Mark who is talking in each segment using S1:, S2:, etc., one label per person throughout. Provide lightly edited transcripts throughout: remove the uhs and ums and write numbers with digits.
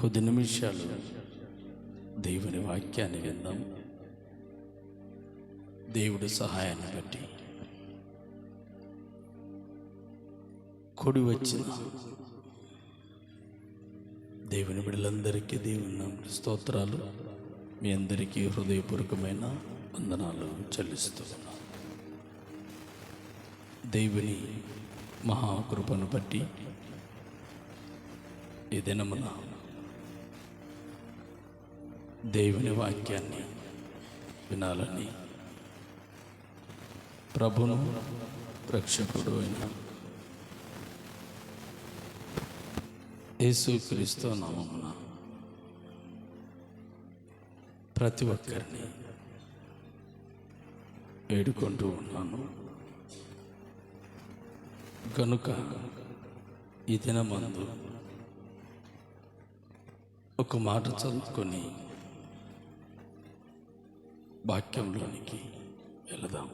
S1: కొద్ది నిమిషాలు దేవుని వాక్యాన్ని విందాం. దేవుడి సహాయాన్ని బట్టి కూడి వచ్చిన దేవుని బిడ్డలందరికీ దేవుని నామమున స్తోత్రాలు. మీ అందరికీ హృదయపూర్వకమైన వందనాలు చెల్లిస్తున్నాను. దేవుని మహాకృపను బట్టి ఈ దినమున దేవుని వాక్యాన్ని వినాలని ప్రభును రక్షకుడు అయిన యేసుక్రీస్తు నామమున ప్రతి ఒక్కరిని వేడుకుంటూ ఉన్నాను. కనుక ఈ దినమందు ఒక మాట చదువుకొని వాక్యంలోనికి వెళదాం.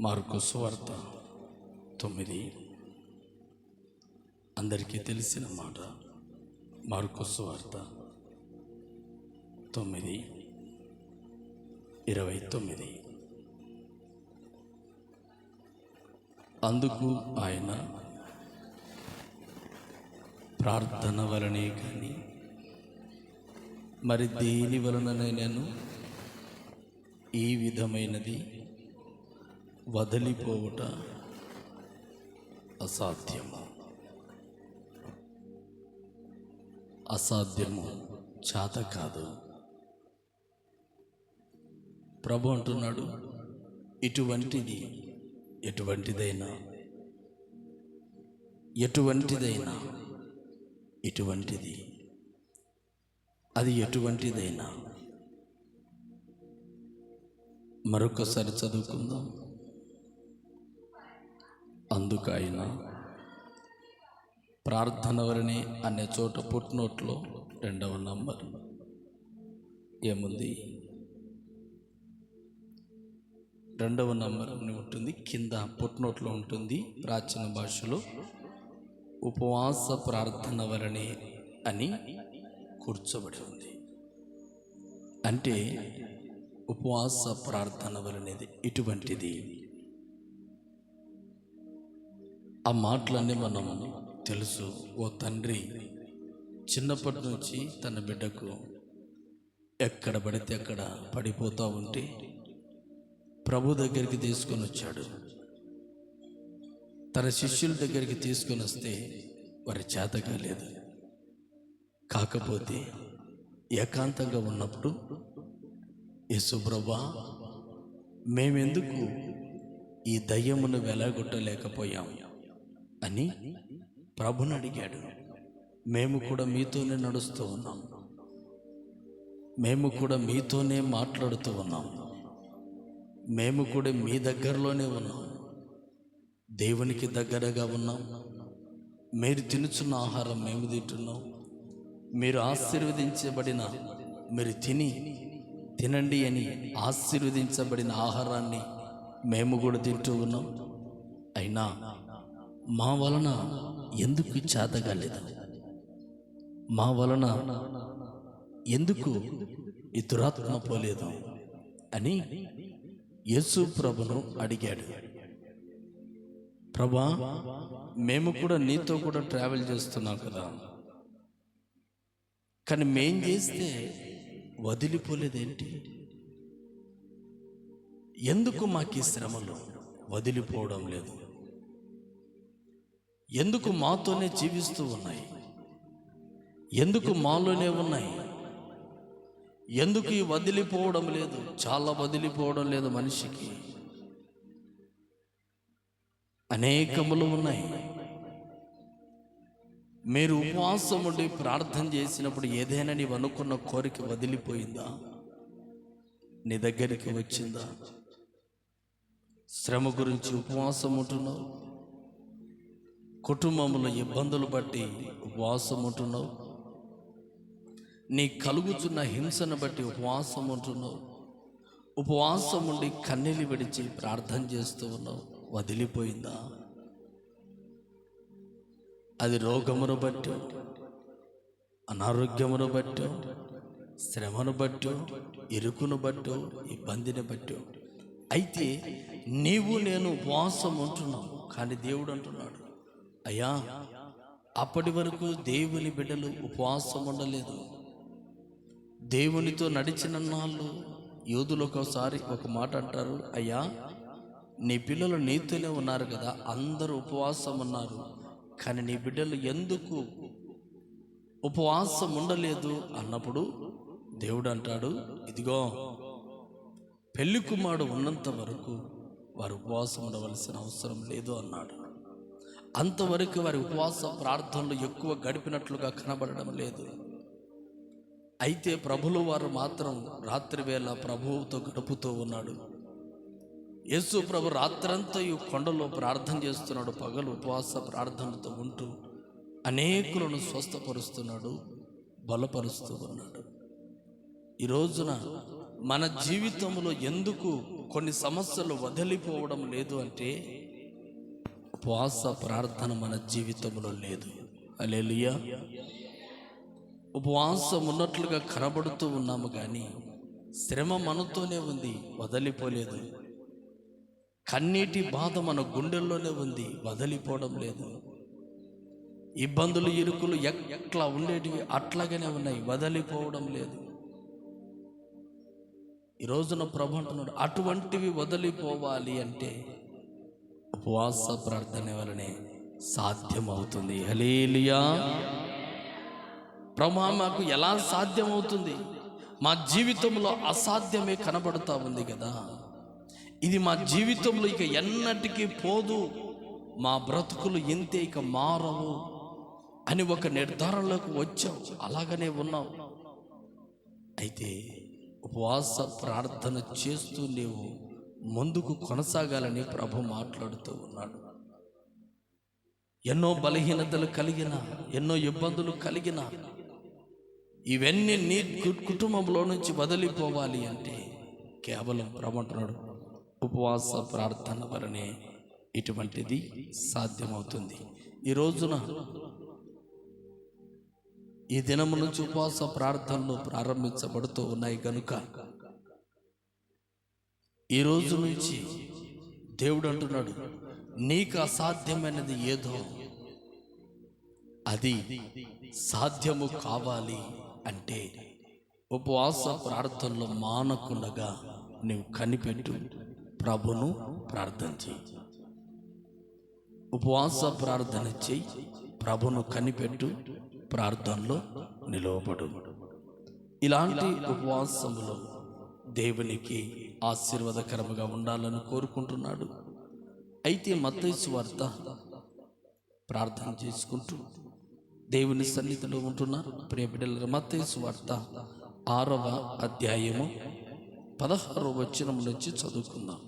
S1: మార్కు సువార్త 9, అందరికీ తెలిసిన మాట. మార్కు సువార్త 9:29. అందుకు ఆయన, ప్రార్థన వలనే కానీ మరి దేని వలననైనాను ఈ విధమైనది వదిలిపోవుట అసాధ్యము, చేత కాదు. ప్రభు అంటున్నాడు, ఎటువంటిదైనా అది ఎటువంటిదైనా. మరొకసారి చదువుకుందాం. అందుకు ఆయన, ప్రార్థన వలనే అనే చోట పుట్నోట్లో 2వ నంబర్ ఏముంది? 2వ నంబర్ అని ఉంటుంది, కింద పుట్నోట్లో ఉంటుంది. ప్రాచీన భాషలో ఉపవాస ప్రార్థన వలనే అని కూర్చోబడి ఉంది. అంటే ఉపవాస ప్రార్థన వలనేది ఇటువంటిది. ఆ మాటలన్నీ మనం తెలుసు. ఓ తండ్రి చిన్నప్పటి నుంచి తన బిడ్డకు ఎక్కడ పడితే అక్కడ పడిపోతూ ఉంటే ప్రభు దగ్గరికి తీసుకొని వచ్చాడు. తన శిష్యుల దగ్గరికి తీసుకొని వస్తే వారి చేత కాలేదు. కాకపోతే ఏకాంతంగా ఉన్నప్పుడు, యేసు ప్రభువా, మేమెందుకు ఈ దయ్యమును వెలగొట్టలేకపోయాం అని ప్రభుని అడిగాడు. మేము కూడా మీతోనే నడుస్తూ ఉన్నాం, మేము కూడా మీతోనే మాట్లాడుతూ ఉన్నాం, మేము కూడా మీ దగ్గరలోనే ఉన్నాం, దేవునికి దగ్గరగా ఉన్నాం. మీరు తినుచున్న ఆహారం మేము తింటున్నాం. మీరు మీరు తినండి అని ఆశీర్వదించబడిన ఆహారాన్ని మేము కూడా తింటూ ఉన్నాం. అయినా మా వలన ఎందుకు చేతగాలేదు? మా వలన ఎందుకు ఈ దురాత్మ పోలేదు అని యేసు ప్రభును అడిగాడు. ప్రభా, మేము కూడా నీతో కూడా ట్రావెల్ చేస్తున్నాం కదా, కానీ మేం చేస్తే వదిలిపోలేదేంటి? ఎందుకు మాకు ఈ శ్రమలు వదిలిపోవడం లేదు? ఎందుకు మాతోనే జీవిస్తూ ఉన్నాయి? ఎందుకు మాలోనే ఉన్నాయి? ఎందుకు ఈ వదిలిపోవడం లేదు? చాలా వదిలిపోవడం లేదు మనిషికి. అనేకములు ఉన్నాయి. మీరు ఉపవాసం ఉండి ప్రార్థన చేసినప్పుడు ఏదైనా నీవు అనుకున్న కోరిక వదిలిపోయిందా? నీ దగ్గరికి వచ్చిందా? శ్రమ గురించి ఉపవాసం ఉంటున్నావు, కుటుంబంలో ఇబ్బందులు బట్టి ఉపవాసం ఉంటున్నావు, నీ కలుగుతున్న హింసను బట్టి ఉపవాసం ఉంటున్నావు, ఉపవాసం ఉండి కన్నీళ్ళు విడిచి ప్రార్థన చేస్తూ ఉన్నావు. వదిలిపోయిందా? అది రోగమును బట్టి, అనారోగ్యమును బట్టో, శ్రమను బట్టో, ఇరుకును బట్టో, ఇబ్బందిని బట్టో. అయితే నీవు నేను ఉపవాసం ఉంటున్నాం, కానీ దేవుడు అంటున్నాడు, అయ్యా అప్పటి వరకు దేవుని బిడ్డలు ఉపవాసం ఉండలేదు. దేవునితో నడిచిన నాళ్ళు యోధులు ఒకసారి ఒక మాట అంటారు, అయ్యా నీ పిల్లలు నీతోనే ఉన్నారు కదా, అందరూ ఉపవాసం ఉన్నారు, కానీ నీ బిడ్డలు ఎందుకు ఉపవాసం ఉండలేదు అన్నప్పుడు దేవుడు అంటాడు, ఇదిగో పెళ్లి కుమారుడు ఉన్నంత వరకు వారు ఉపవాసం ఉండవలసిన అవసరం లేదు అన్నాడు. అంతవరకు వారి ఉపవాస ప్రార్థనలు ఎక్కువ గడిపినట్లుగా కనబడడం లేదు. అయితే ప్రభులు వారు మాత్రం రాత్రి వేళ ప్రభువుతో గడుపుతూ ఉన్నాడు. యేసు ప్రభు రాత్రంతా ఈ కొండలో ప్రార్థన చేస్తున్నాడు, పగలు ఉపవాస ప్రార్థనతో ఉంటూ అనేకులను స్వస్థపరుస్తున్నాడు, బలపరుస్తూ ఉన్నాడు. ఈ రోజున మన జీవితంలో ఎందుకు కొన్ని సమస్యలు వదిలిపోవడం లేదు అంటే ఉపవాస ప్రార్థన మన జీవితంలో లేదు. హల్లెలూయా. ఉపవాసం ఉన్నట్లుగా కనబడుతూ ఉన్నాము, కానీ శ్రమ మనతోనే ఉంది, వదిలిపోలేదు. కన్నీటి బాధ మన గుండెల్లోనే ఉంది, వదిలిపోవడం లేదు. ఇబ్బందులు ఇరుకులు ఎట్లా ఉండేటివి అట్లాగనే ఉన్నాయి, వదిలిపోవడం లేదు. ఈ రోజున ప్రభు అంటున్నాడు, అటువంటివి వదిలిపోవాలి అంటే ఉపవాస ప్రార్థన వలనే సాధ్యమవుతుంది. హల్లెలూయా. ప్రభు మాకు ఎలా సాధ్యమవుతుంది? మా జీవితంలో అసాధ్యమే కనబడుతూ ఉంది కదా, ఇది మా జీవితంలో ఇక ఎన్నటికీ పోదు, మా బ్రతుకులు ఇంతే, ఇక మారవు అని ఒక నిర్ధారణలోకి వచ్చావు, అలాగనే ఉన్నావు. అయితే ఉపవాస ప్రార్థన చేస్తూ నీవు ముందుకు కొనసాగాలని ప్రభు మాట్లాడుతూ ఉన్నాడు. ఎన్నో బలహీనతలు కలిగిన, ఎన్నో ఇబ్బందులు కలిగిన, ఇవన్నీ నీ కుటుంబంలో నుంచి వదిలిపోవాలి అంటే కేవలం ప్రభు అంటున్నాడు, ఉపవాస ప్రార్థన వలనే ఇటువంటిది సాధ్యమవుతుంది. ఈ రోజున ఈ దినము నుంచి ఉపవాస ప్రార్థనలు ప్రారంభించబడుతూ ఉన్నాయి కనుక ఈ రోజు నుంచి దేవుడు అంటున్నాడు, నీకు అసాధ్యమైనది ఏదో అది సాధ్యము కావాలి అంటే ఉపవాస ప్రార్థనలో మానకుండగా నీవు కనిపెట్టు, ప్రభును ప్రార్థన చేయి. ఉపవాస ప్రార్థన చేయి, ప్రభును కనిపెట్టు, ప్రార్థనలో నిలవబడు. ఇలాంటి ఉపవాసములో దేవునికి ఆశీర్వాదకరముగా ఉండాలని కోరుకుంటున్నాడు. అయితే మత్తయి సువార్త ప్రార్థన చేసుకుంటూ దేవుని సన్నిధిలో ఉంటున్న ప్రియ బిడ్డలారా, మత్తయి సువార్త 6వ అధ్యాయము 16వ వచనం నుంచి చదువుకుందాం.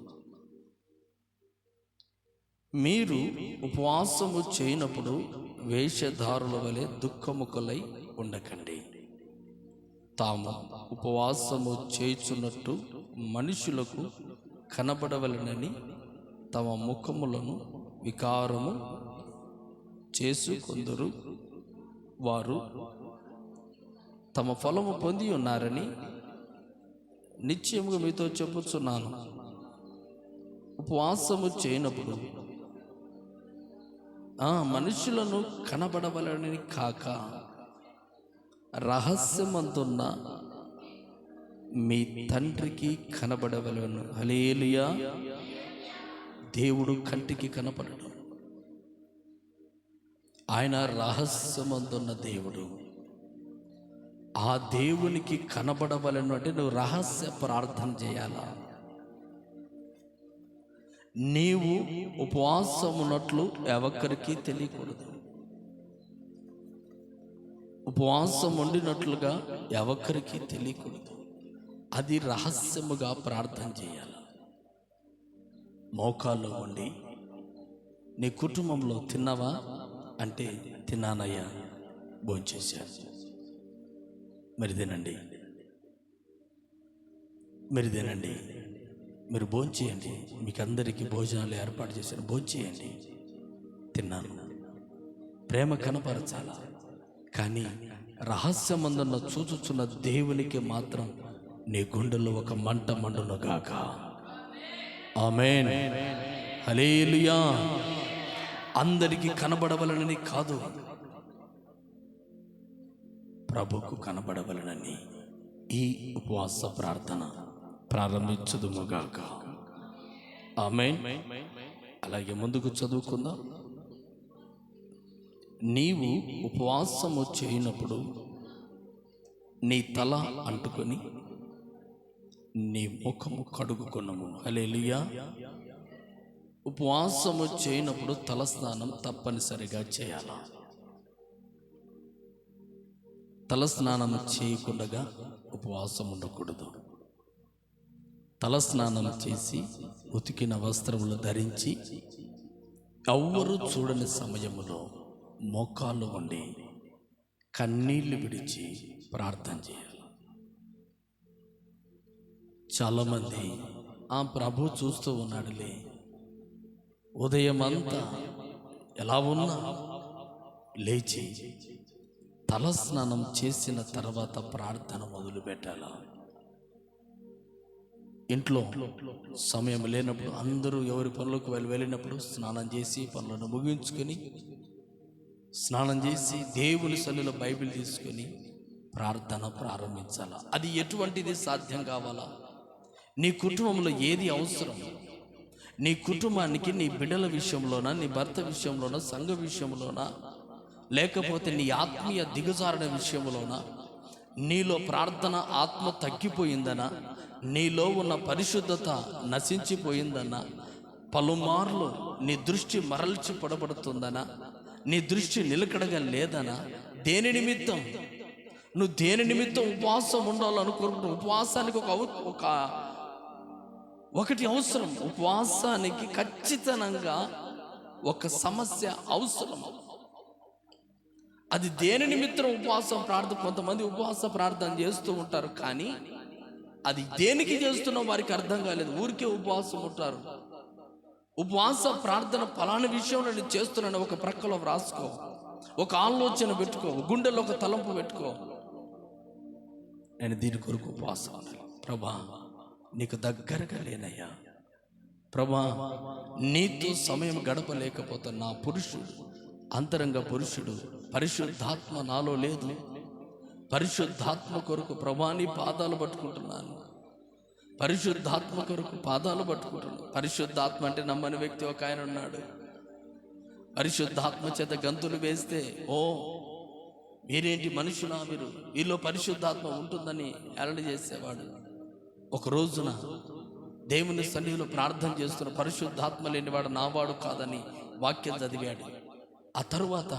S1: మీరు ఉపవాసము చేయనప్పుడు వేషధారుల వలె దుఃఖముఖులై ఉండకండి. తాము ఉపవాసము చేయుచున్నట్టు మనుషులకు కనబడవలనని తమ ముఖములను వికారము చేసుకొందరు. వారు తమ ఫలము పొంది ఉన్నారని నిశ్చయముగా మీతో చెప్పుచున్నాను. ఉపవాసము చేయనప్పుడు మనుషులను కనబడవలనని కాక రహస్యమందున్న మీ తండ్రికి కనబడవలను. హల్లెలూయా. దేవుడు కంటికి కనపడడు, ఆయన రహస్యమందున్న దేవుడు. ఆ దేవునికి కనబడవలను అంటే నువ్వు రహస్య ప్రార్థన చేయాలా. నీవు ఉపవాసం ఉన్నట్లు ఎవరికి తెలియకూడదు. ఉపవాసం ఉండినట్లుగా ఎవరికి తెలియకూడదు. అది రహస్యముగా ప్రార్థన చేయాలి. మోకాల్లో ఉండి నీ కుటుంబంలో తిన్నావా అంటే తిన్నానయ్యా, భోంచేశాను, మరిదేనండి మీరు భోంచేయండి, మీకు అందరికీ భోజనాలు ఏర్పాటు చేశాను, భోంచేయండి, తిన్నాను. ప్రేమ కనపరచాల, కానీ రహస్యమందున్న చూచుచున్న దేవునికి మాత్రం నీ గుండెలో ఒక మంట మండును గాక. ఆమేన్, హల్లెలూయా. అందరికీ కనబడవలనని కాదు, ప్రభుకు కనబడవలనని ఈ ఉపవాస ప్రార్థన ప్రారంభించుదుముగాక. ఆమేన్. అలాగే ముందుకు చదువుకుందాం. నీవు ఉపవాసము చేయనప్పుడు నీ తల అంటుకొని నీ ముఖము కడుగుకొనుము. హల్లెలూయా. ఉపవాసము చేయనప్పుడు తల స్నానం తప్పనిసరిగా చేయాలి. తల స్నానం చేయకుండా ఉపవాసం ఉండకూడదు. తల స్నానం చేసి ఉతికిన వస్త్రములు ధరించి ఎవ్వరూ చూడని సమయములో మోకాళ్ళు ఉండి కన్నీళ్లు విడిచి ప్రార్థన చేయాలి. చాలామంది ఆ ప్రభు చూస్తూ ఉన్నాడులే, ఉదయం అంతా ఎలా ఉన్నా లేచి తల స్నానం చేసిన తర్వాత ప్రార్థన మొదలు పెట్టాలా. ఇంట్లో సమయం లేనప్పుడు అందరూ ఎవరి పనులకు వెళ్ళినప్పుడు స్నానం చేసి పనులను ముగించుకొని స్నానం చేసి దేవుని సన్నిధిలో బైబిల్ తీసుకొని ప్రార్థన ప్రారంభించాలా. అది ఎటువంటిది సాధ్యం కావాలా? నీ కుటుంబంలో ఏది అవసరం, నీ కుటుంబానికి నీ బిడ్డల విషయంలోనా, నీ భర్త విషయంలోనా, సంఘ విషయంలోనా, లేకపోతే నీ ఆత్మీయ దిగజారణ విషయంలోనా, నీలో ప్రార్థన ఆత్మ తగ్గిపోయిందనా, నీలో ఉన్న పరిశుద్ధత నశించిపోయిందనా, పలుమార్లు నీ దృష్టి మరల్చి పడబడుతుందనా, నీ దృష్టి నిలకడగా లేదనా, దేని నిమిత్తం నువ్వు దేని నిమిత్తం ఉపవాసం ఉండాలనుకుంటున్నావు? ఉపవాసానికి ఒకటి అవసరం. ఉపవాసానికి ఖచ్చితంగా ఒక సమస్య అవసరం. అది దేని నిమిత్తం ఉపవాసం ప్రార్థన? కొంతమంది ఉపవాస ప్రార్థన చేస్తూ ఉంటారు, కానీ అది దేనికి చేస్తున్నా వారికి అర్థం కాలేదు. ఊరికే ఉపవాసం ఉంటారు. ఉపవాస ప్రార్థన ఫలానా విషయంలో నేను చేస్తున్నాను ఒక ప్రక్కలో వ్రాసుకో, ఒక ఆలోచన పెట్టుకో, గుండెలో ఒక తలంపు పెట్టుకో. నేను దీని కొరకు ఉపవాసం ఉండాలి. ప్రభా, నీకు దగ్గరగా లేనయ్యా. ప్రభా, నీతో సమయం గడపలేకపోతే నా పురుషుడు, అంతరంగ పురుషుడు, పరిశుద్ధాత్మ నాలో లేదు. పరిశుద్ధాత్మ కొరకు ప్రభా నీ పాదాలు పట్టుకుంటున్నాను. పరిశుద్ధాత్మ కొరకు పాదాలు పట్టుకుంటున్నాను. పరిశుద్ధాత్మ అంటే నమ్మని వ్యక్తి ఒక ఆయన ఉన్నాడు. పరిశుద్ధాత్మ చేత గంతులు వేస్తే, ఓ మీరేంటి మనుషులా, మీరు వీళ్ళలో పరిశుద్ధాత్మ ఉంటుందని హేళన చేసేవాడు. ఒక రోజున దేవుని సన్నిధిలో ప్రార్థన చేస్తున్న పరిశుద్ధాత్మ లేనివాడు నావాడు కాదని వాక్యం చదివాడు. ఆ తరువాత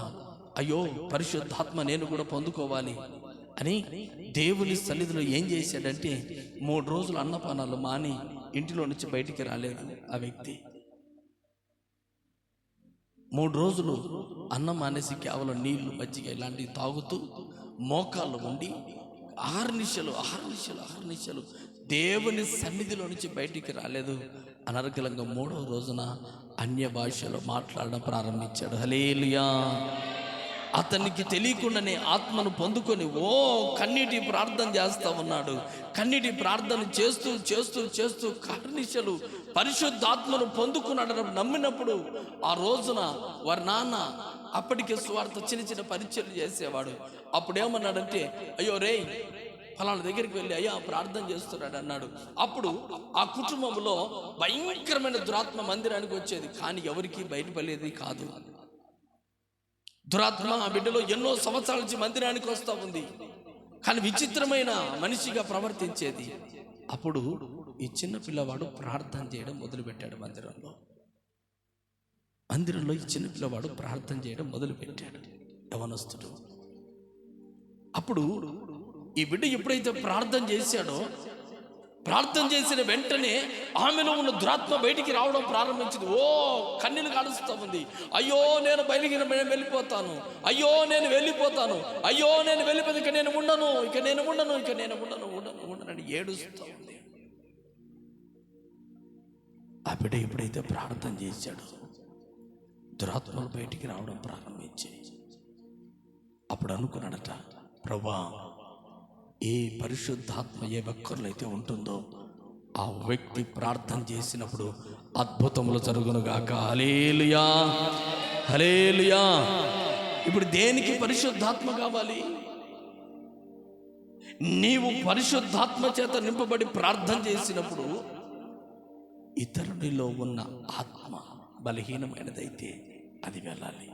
S1: అయ్యో పరిశుద్ధాత్మ నేను కూడా పొందుకోవాలి అని దేవుని సన్నిధిలో ఏం చేశాడంటే 3 రోజులు అన్నపానాలు మాని ఇంటిలో నుంచి బయటికి రాలేదు. ఆ వ్యక్తి 3 రోజులు అన్నం మానేసి కేవలం నీళ్లు, మజ్జిగ ఇలాంటివి తాగుతూ మోకాళ్ళు ఉండి 6 నిమిషాలు దేవుని సన్నిధిలో నుంచి బయటికి రాలేదు. అనర్గళంగా 3వ రోజున అన్య భాషలో మాట్లాడడం ప్రారంభించాడు. హల్లెలూయా. అతనికి తెలియకుండానే ఆత్మను పొందుకొని కన్నీటి ప్రార్థన చేస్తా ఉన్నాడు. కన్నీటి ప్రార్థన చేస్తూ చేస్తూ చేస్తూ కర్నిశలు పరిశుద్ధాత్మను పొందుకున్నాడు. నమ్మినప్పుడు ఆ రోజున వారి నాన్న అప్పటికే సువార్త చిన్న పరిచయం చేసేవాడు. అప్పుడు ఏమన్నాడంటే, అయ్యో రే ఫలానా దగ్గరికి వెళ్ళి అయ్యా ప్రార్థన చేస్తున్నాడు అన్నాడు. అప్పుడు ఆ కుటుంబంలో భయంకరమైన దురాత్మ మందిరానికి వచ్చేది, కానీ ఎవరికి బయటపడేది కాదు. దురాత్మ ఆ బిడ్డలో ఎన్నో సంవత్సరాల నుంచి మందిరానికి వస్తూ ఉంది, కానీ విచిత్రమైన మనిషిగా ప్రవర్తించేది. అప్పుడు ఈ చిన్న పిల్లవాడు ప్రార్థన చేయడం మొదలుపెట్టాడు. మందిరంలో ఈ చిన్న పిల్లవాడు ప్రార్థన చేయడం మొదలుపెట్టాడు, యవనస్తుడు. అప్పుడు ఈ బిడ్డ ఎప్పుడైతే ప్రార్థన చేశాడో, ప్రార్థన చేసిన వెంటనే ఆమెలో ఉన్న దురాత్మ బయటికి రావడం ప్రారంభించింది. కన్నీళ్ళు కాడుస్తూ ఉంది. అయ్యో నేను వెళ్ళిపోతాను, అయ్యో నేను వెళ్ళిపోతాను, అయ్యో నేను వెళ్ళిపోతే ఇక నేను ఉండను అని ఏడుస్తూ ఉంది. ఆ బిడ్డ ఎప్పుడైతే ప్రార్థన చేశాడో దురాత్మలు బయటికి రావడం ప్రారంభించాయి. అప్పుడు అనుకున్నాడట, ప్రభా, ఏ పరిశుద్ధాత్మ ఏ ఒక్కరిలో అయితే ఉంటుందో ఆ వ్యక్తి ప్రార్థన చేసినప్పుడు అద్భుతములు జరుగునుగాక. హల్లెలూయా, హల్లెలూయా. ఇప్పుడు దేనికి పరిశుద్ధాత్మ కావాలి? నీవు పరిశుద్ధాత్మ చేత నింపబడి ప్రార్థన చేసినప్పుడు ఇతరుడిలో ఉన్న ఆత్మ బలహీనమైనదైతే అది వెళ్ళాలి,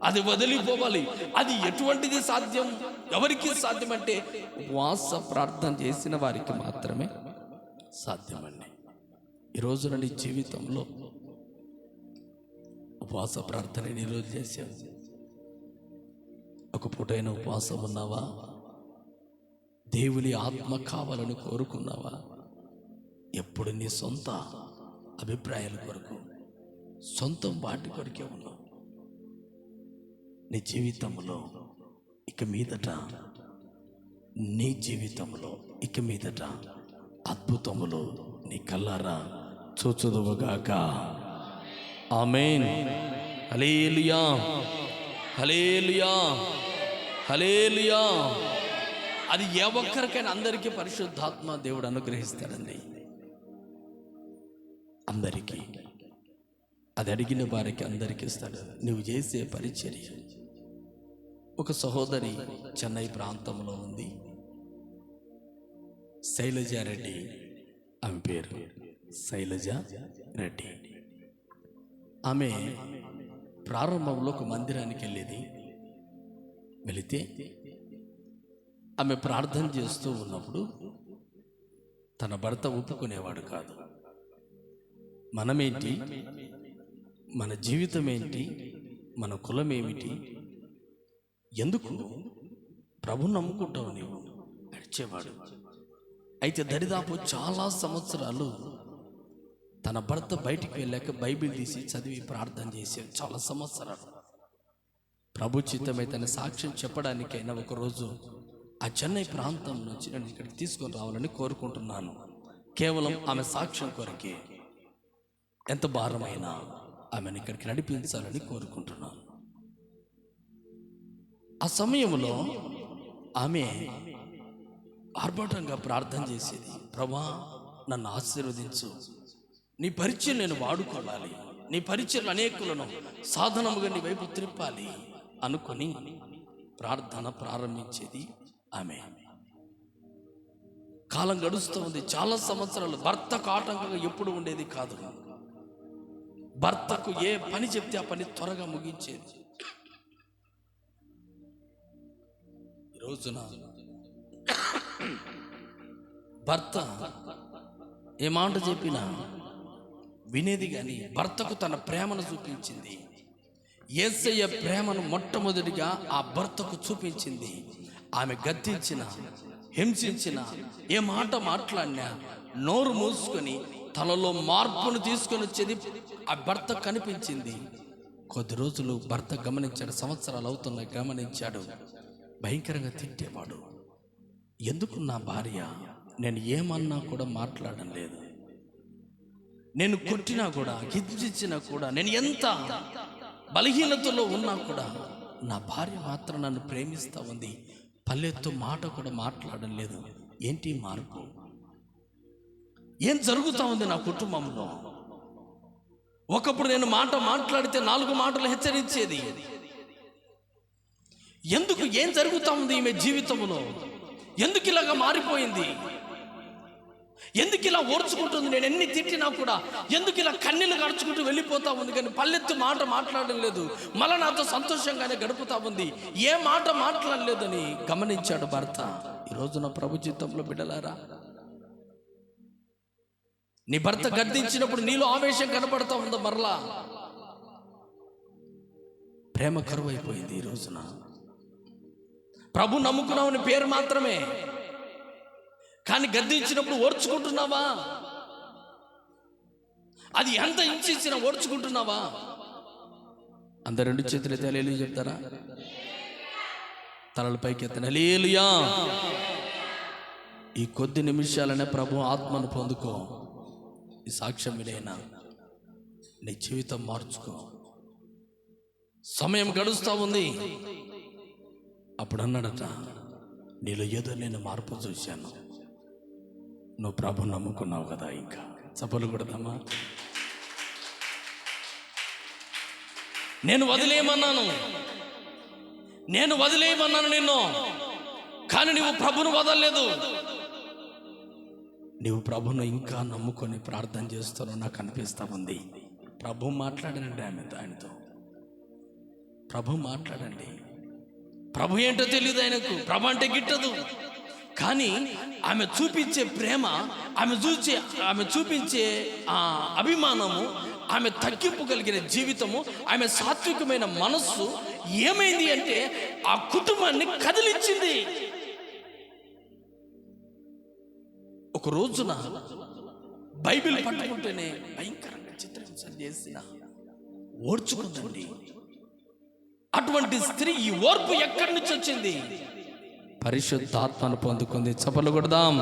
S1: అది వదిలిపోవాలి. అది ఎటువంటిది సాధ్యం? ఎవరికి సాధ్యం అంటే ఉపవాస ప్రార్థన చేసిన వారికి మాత్రమే సాధ్యమండి. ఈరోజు నీ జీవితంలో ఉపవాస ప్రార్థన ఈరోజు చేశావు. ఒక పూటైన ఉపవాసం ఉన్నావా? దేవుని ఆత్మ కావాలని కోరుకున్నావా? ఎప్పుడు నీ సొంత అభిప్రాయాల కొరకు, సొంతం వాటి కొరకే ఉన్నావు. నీ జీవితంలో ఇక మీదట, నీ జీవితంలో ఇక మీదట అద్భుతములు నీ కల్లారా చూచుదువుగాక. ఆమేన్. హల్లెలూయా, హల్లెలూయా, హల్లెలూయా. అది ఏ ఒక్కరికైనా అందరికీ పరిశుద్ధాత్మ దేవుడు అనుగ్రహిస్తాడండి. అందరికీ, అది అడిగిన వారికి అందరికీ ఇస్తాడు. నువ్వు చేసే పరిచర్య. ఒక సహోదరి చెన్నై ప్రాంతంలో ఉంది, శైలజ రెడ్డి ఆమె పేరు. శైలజ రెడ్డి ఆమె ప్రారంభంలో ఒక మందిరానికి వెళితే ఆమె ప్రార్థన చేస్తూ ఉన్నప్పుడు తన భర్త ఒప్పుకునేవాడు కాదు. మనమేంటి, మన జీవితం ఏంటి, మన కులం ఏమిటి, ఎందుకు ప్రభుని నమ్ముకుంటావు నీవు అడిచేవాడు. అయితే దరిదాపు చాలా సంవత్సరాలు తన భర్త బయటికి వెళ్ళాక బైబిల్ తీసి చదివి ప్రార్థన చేసేది. చాలా సంవత్సరాలు. ప్రభు చిత్తమై తన సాక్ష్యం చెప్పడానికైనా ఒకరోజు ఆ చెన్నై ప్రాంతం నుంచి నేను ఇక్కడికి తీసుకొని రావాలని కోరుకుంటున్నాను. కేవలం ఆమె సాక్ష్యం కొరకే. ఎంత భారమైనా ఆమెను ఇక్కడికి నడిపించాలని కోరుకుంటున్నాను. ఆ సమయంలో ఆమె ఆర్భాటంగా ప్రార్థన చేసేది. ప్రభా, నన్ను ఆశీర్వదించు, నీ పరిచయం నేను వాడుకోవాలి, నీ పరిచయలు అనేకులను సాధనముగా నీ వైపు త్రిప్పాలి అనుకొని ప్రార్థన ప్రారంభించేది ఆమె. కాలం గడుస్తూ ఉంది, చాలా సంవత్సరాలు. భర్తకు ఆటంకంగా ఎప్పుడు ఉండేది కాదు. భర్తకు ఏ పని చెప్తే ఆ పని త్వరగా ముగించేది. రోజున భర్త ఏ మాట చెప్పినా వినేది కానీ భర్తకు తన ప్రేమను చూపించింది. యేసయ్య ప్రేమను మొట్టమొదటిగా ఆ భర్తకు చూపించింది. ఆమె గద్దించిన, హింసించిన, ఏ మాట మాట్లాడినా నోరు మూసుకొని తనలో మార్పును తీసుకొని వచ్చేది ఆ భర్త కనిపించింది. కొద్ది రోజులు భర్త గమనించాడు, సంవత్సరాలు అవుతున్నాయి, గమనించాడు. భయంకరంగా తిట్టేవాడు. ఎందుకు నా భార్య నేను ఏమన్నా కూడా మాట్లాడడం లేదు, నేను కొట్టినా కూడా, హింసించినా కూడా, నేను ఎంత బలహీనతలో ఉన్నా కూడా నా భార్య మాత్రం నన్ను ప్రేమిస్తూ ఉంది, పల్లెత్తు మాట కూడా మాట్లాడడం లేదు. ఏంటి మార్పు? ఏం జరుగుతూ ఉంది నా కుటుంబంలో? ఒకప్పుడు నేను మాట మాట్లాడితే 4 మాటలు హెచ్చరించేది. ఎందుకు? ఏం జరుగుతూ ఉంది ఈమె జీవితంలో? ఎందుకు ఇలాగా మారిపోయింది? ఎందుకు ఇలా ఓర్చుకుంటుంది? నేను ఎన్ని తిట్టినా కూడా ఎందుకు ఇలా కన్నీళ్ళు గడుచుకుంటూ వెళ్ళిపోతా ఉంది, కానీ పల్లెత్తు మాట మాట్లాడడం లేదు, మళ్ళీ నాతో సంతోషంగానే గడుపుతా ఉంది, ఏ మాట మాట్లాడలేదని గమనించాడు భర్త. ఈ రోజున ప్రభు చిత్తంలో బిడ్డలారా, నీ భర్త గద్దించినప్పుడు నీలో ఆవేశం కనపడతా ఉందా? మరలా ప్రేమ కరువైపోయింది. ఈ రోజున ప్రభు నమ్ముకున్నావని పేరు మాత్రమే, కానీ గద్దించినప్పుడు ఓర్చుకుంటున్నావా? అది ఎంత హింసించినా ఓర్చుకుంటున్నావా? అందరు 2 చేతులు ఎత్తి హల్లెలూయా చెప్తారా? తలల పైకి ఎత్తిన హల్లెలూయా. ఈ కొద్ది నిమిషాలనే ప్రభు ఆత్మను పొందుకో. ఈ సాక్ష్యం వినైనా నీ జీవితం మార్చుకో. సమయం గడుస్తూ ఉంది. అప్పుడు అన్నాడట, నీలో ఏదో నేను మార్పు చూశాను. నువ్వు ప్రభు నమ్ముకున్నావు కదా, ఇంకా చప్పలు కొడదామా? నేను వదిలేయమన్నాను నిన్ను, కానీ నువ్వు ప్రభును వదలలేదు. నువ్వు ప్రభును ఇంకా నమ్ముకొని ప్రార్థన చేస్తున్నావు నాకు అనిపిస్తూ ఉంది. ప్రభు మాట్లాడండి ఆయనతో. ప్రభు మాట్లాడండి. ప్రభు ఏంటో తెలియదు ఆయనకు. ప్రభు అంటే గిట్టదు. కానీ ఆమె చూపించే ప్రేమ, ఆమె చూపించే అభిమానము, ఆమె తగ్గింపు కలిగిన జీవితము, ఆమె సాత్వికమైన మనస్సు ఏమైంది అంటే ఆ కుటుంబాన్ని కదిలించింది. ఒక రోజున బైబిల్ పట్టుకుంటేనే భయంకరంగా చిత్రహింసలు చేసిన ఓర్చుకుందండి. అటువంటి స్త్రీ ఈ ఓర్పు ఎక్కడి నుంచి వచ్చింది? పరిశుద్ధాత్మను పొందుకుంది. చప్పలు కొడదాం.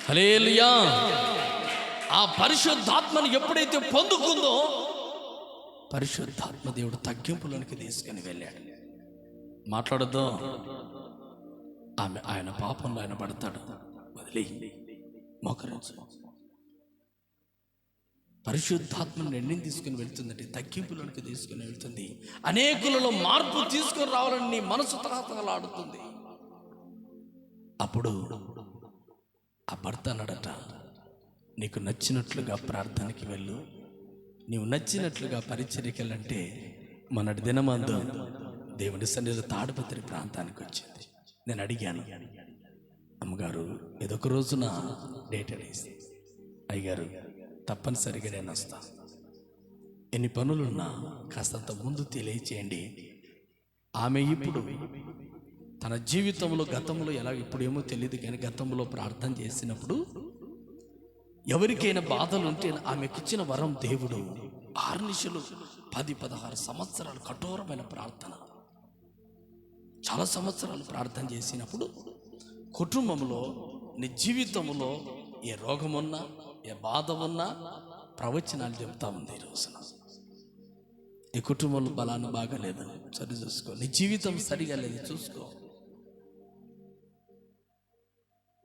S1: హల్లెలూయా. ఆ పరిశుద్ధాత్మను ఎప్పుడైతే పొందుకుందో పరిశుద్ధాత్మ దేవుడు తగ్గింపులోనికి తీసుకుని వెళ్ళాడు. మాట్లాడద్దు. ఆయన పాపంలో ఆయన పడతాడు. వదిలే మోకరించు. పరిశుద్ధాత్మను ఎన్నిని తీసుకుని వెళ్తుందంటే తగ్గింపులోనికి తీసుకుని వెళ్తుంది. అనేకులలో మార్పు తీసుకుని రావాలని నీ మనసు తహతహలాడుతుంది. అప్పుడు ఆ భర్త అన్నాడట, నీకు నచ్చినట్లుగా ప్రార్థనకి వెళ్ళు, నీవు నచ్చినట్లుగా పరిచర్యకి వెళ్ళంటే మొన్నటి దినమందు దేవుని సన్నిధిలో తాడిపత్రి ప్రాంతానికి వచ్చింది. నేను అడిగాను, అమ్మగారు ఏదొక రోజున డేట్ అడిగి, అయ్యగారు తప్పనిసరిగా నేను వస్తా, ఎన్ని పనులున్నా కాస్తంత ముందు తెలియచేయండి. ఆమె ఇప్పుడు తన జీవితంలో గతంలో ఎలా, ఇప్పుడేమో తెలియదు కానీ గతంలో ప్రార్థన చేసినప్పుడు ఎవరికైనా బాధలు ఉంటే ఆమెకిచ్చిన వరం దేవుడు 6 నిశలు 10-16 సంవత్సరాలు కఠోరమైన ప్రార్థన, చాలా సంవత్సరాలు ప్రార్థన చేసినప్పుడు కుటుంబంలో నీ జీవితంలో ఏ రోగమున్నా ఏ బాధ ఉన్నా ప్రవచనాలు చెప్తా ఉంది. ఈ రోజున ఈ కుటుంబంలో బలాన్ని బాగాలేదు, సరి చూసుకో. నీ జీవితం సరిగా లేదు, చూసుకో.